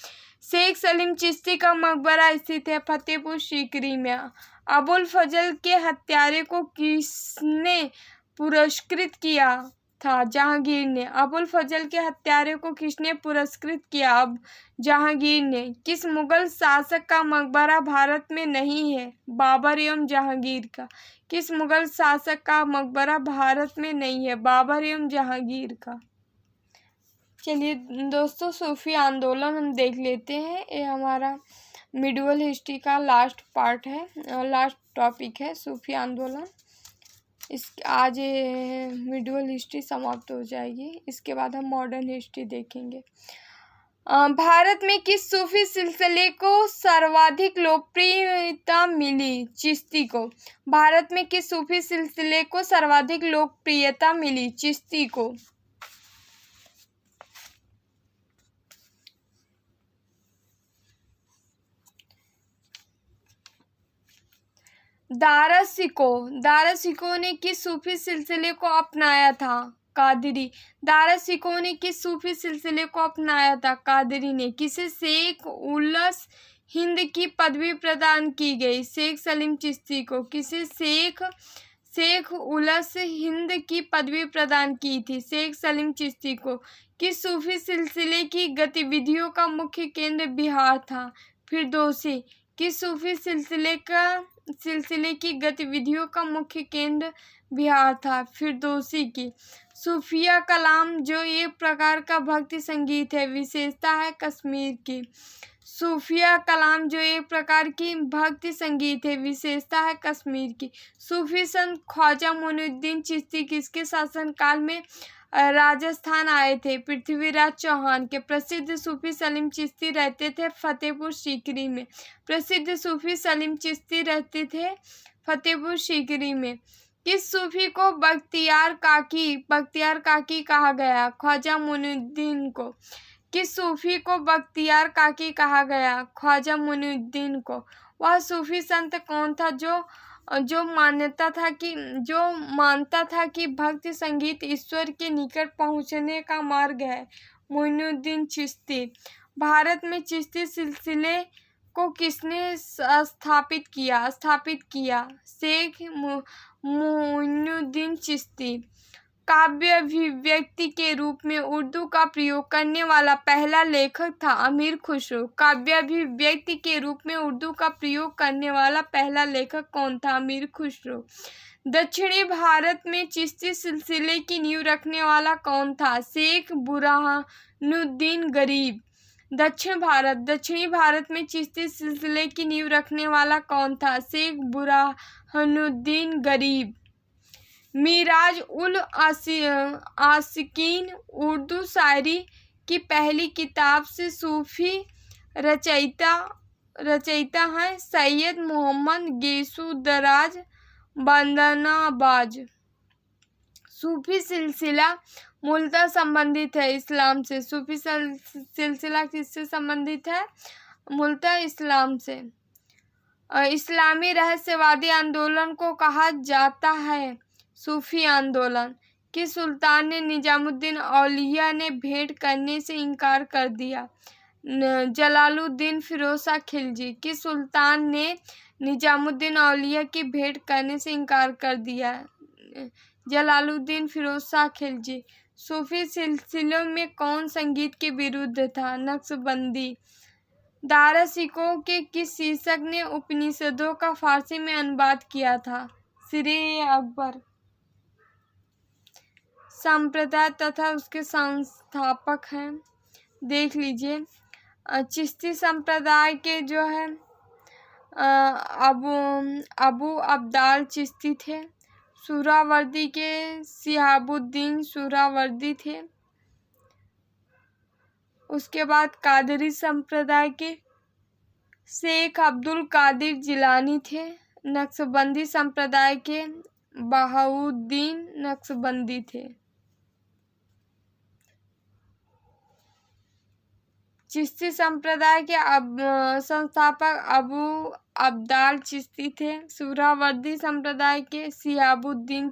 शेख सलीम चिश्ती का मकबरा स्थित है फतेहपुर सीकरी में। अबुल फजल के हत्यारे को किसने पुरस्कृत किया था? जहांगीर ने। अबुल फजल के हत्यारे को किसने पुरस्कृत किया? अब जहांगीर ने। किस मुगल शासक का मकबरा भारत में नहीं है? बाबर एवं जहांगीर का। किस मुगल शासक का मकबरा भारत में नहीं है? बाबर एवं जहांगीर का। चलिए दोस्तों, सूफी आंदोलन हम देख लेते हैं। ये हमारा मिडिवल हिस्ट्री का लास्ट पार्ट है, लास्ट टॉपिक है सूफी आंदोलन। आज मिडिवल हिस्ट्री समाप्त हो जाएगी, इसके बाद हम मॉडर्न हिस्ट्री देखेंगे। भारत में किस सूफी सिलसिले को सर्वाधिक लोकप्रियता मिली? चिश्ती को। भारत में किस सूफी सिलसिले को सर्वाधिक लोकप्रियता मिली? चिश्ती को। दारा ने किस सूफी सिलसिले को अपनाया था? कादरी। दारा सिकों ने किस सूफी सिलसिले को अपनाया था? कादरी ने। किसे शेख उलस हिंद की पदवी प्रदान की गई? शेख सलीम चिश्ती को। किसे शेख उलस हिंद की पदवी प्रदान की थी? शेख सलीम चिश्ती को। किस सूफी सिलसिले की गतिविधियों का मुख्य केंद्र बिहार था? फिरदौसी। किस सूफी सिलसिले की गतिविधियों का मुख्य केंद्र बिहार था? फिरदौसी की। सूफिया कलाम जो एक प्रकार का भक्ति संगीत है, विशेषता है कश्मीर की। सूफिया कलाम जो एक प्रकार की भक्ति संगीत है, विशेषता है कश्मीर की। सूफी संत ख्वाजा मोइनुद्दीन चिश्ती किसके शासनकाल में राजस्थान आए थे? पृथ्वीराज चौहान के। प्रसिद्ध सूफी सलीम चिश्ती रहते थे फतेहपुर सीकरी में। प्रसिद्ध सूफी सलीम चिश्ती रहते थे फतेहपुर सीकरी में। किस सूफी को बख्तियार काकी कहा गया? ख्वाजा मोइनुद्दीन को। किस सूफी को बख्तियार काकी कहा गया? ख्वाजा मोइनुद्दीन को। वह सूफी संत कौन था जो मानता था कि भक्ति संगीत ईश्वर के निकट पहुंचने का मार्ग है? मोइनुद्दीन चिश्ती। भारत में चिश्ती सिलसिले को किसने स्थापित किया? शेख मोइनुद्दीन चिश्ती। काव्य अभिव्यक्ति के रूप में उर्दू का प्रयोग करने वाला पहला लेखक था अमीर खुसरो। काव्य अभिव्यक्ति के रूप में उर्दू का प्रयोग करने वाला पहला लेखक कौन था? अमीर खुसरो। दक्षिणी भारत में चिश्ती सिलसिले की नींव रखने वाला कौन था? शेख बुरहानुद्दीन गरीब। दक्षिणी भारत में चिश्ती सिलसिले की नींव रखने वाला कौन था? शेख बुरहानुद्दीन गरीब। मिराज उल आशिकीन उर्दू शायरी की पहली किताब से सूफी रचयिता हैं सैयद मोहम्मद गेसू दराज बंदनाबाज। सूफी सिलसिला मूलतः संबंधित है इस्लाम से। सूफी सिलसिला किससे संबंधित है? मूलतः इस्लाम से। इस्लामी रहस्यवादी आंदोलन को कहा जाता है सूफी आंदोलन। किस सुल्तान ने निजामुद्दीन औलिया ने भेंट करने से इनकार कर दिया? जलालुद्दीन फिरोज शाह खिलजी। किस सुल्तान ने निजामुद्दीन औलिया की भेंट करने से इनकार कर दिया? जलालुद्दीन फिरोज शाह खिलजी। सूफी सिलसिलों में कौन संगीत के विरुद्ध था? नक्शबंदी। दारासिकों के किस शीर्षक ने उपनिषदों का फारसी में अनुवाद किया था? सिर-ए-अकबर। संप्रदाय तथा उसके संस्थापक हैं, देख लीजिए। चिश्ती संप्रदाय के जो है अबू अब्दाल चिश्ती थे। सुहरावर्दी के शिहाबुद्दीन सुहरावर्दी थे। उसके बाद कादरी संप्रदाय के शेख अब्दुल कादिर जिलानी थे। नक्शबंदी संप्रदाय के बहाउद्दीन नक्शबंदी थे। चिश्ती संप्रदाय के संस्थापक अबू अब्दाल चिश्ती थे। सुहरावर्दी संप्रदाय के शिहाबुद्दीन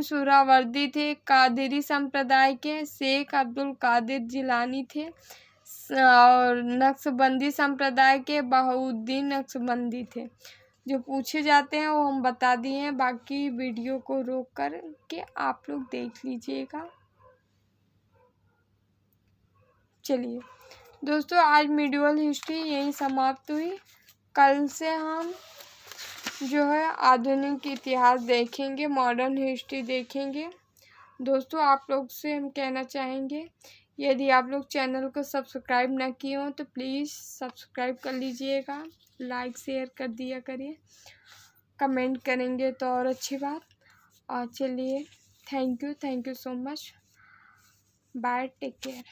सुहरावर्दी थे। कादरी संप्रदाय के शेख अब्दुल कादिर जिलानी थे और नक्शबंदी संप्रदाय के बहाउद्दीन नक्शबंदी थे। जो पूछे जाते हैं वो हम बता दिए हैं, बाकी वीडियो को रोक कर के आप लोग देख लीजिएगा। चलिए दोस्तों, आज मेडिवल हिस्ट्री यहीं समाप्त हुई। कल से हम जो है आधुनिक इतिहास देखेंगे, मॉडर्न हिस्ट्री देखेंगे। दोस्तों, आप लोग से हम कहना चाहेंगे, यदि आप लोग चैनल को सब्सक्राइब ना किए हो तो प्लीज़ सब्सक्राइब कर लीजिएगा, लाइक शेयर कर दिया करिए, कमेंट करेंगे तो और अच्छी बात। और चलिए, thank you so much, bye, take care.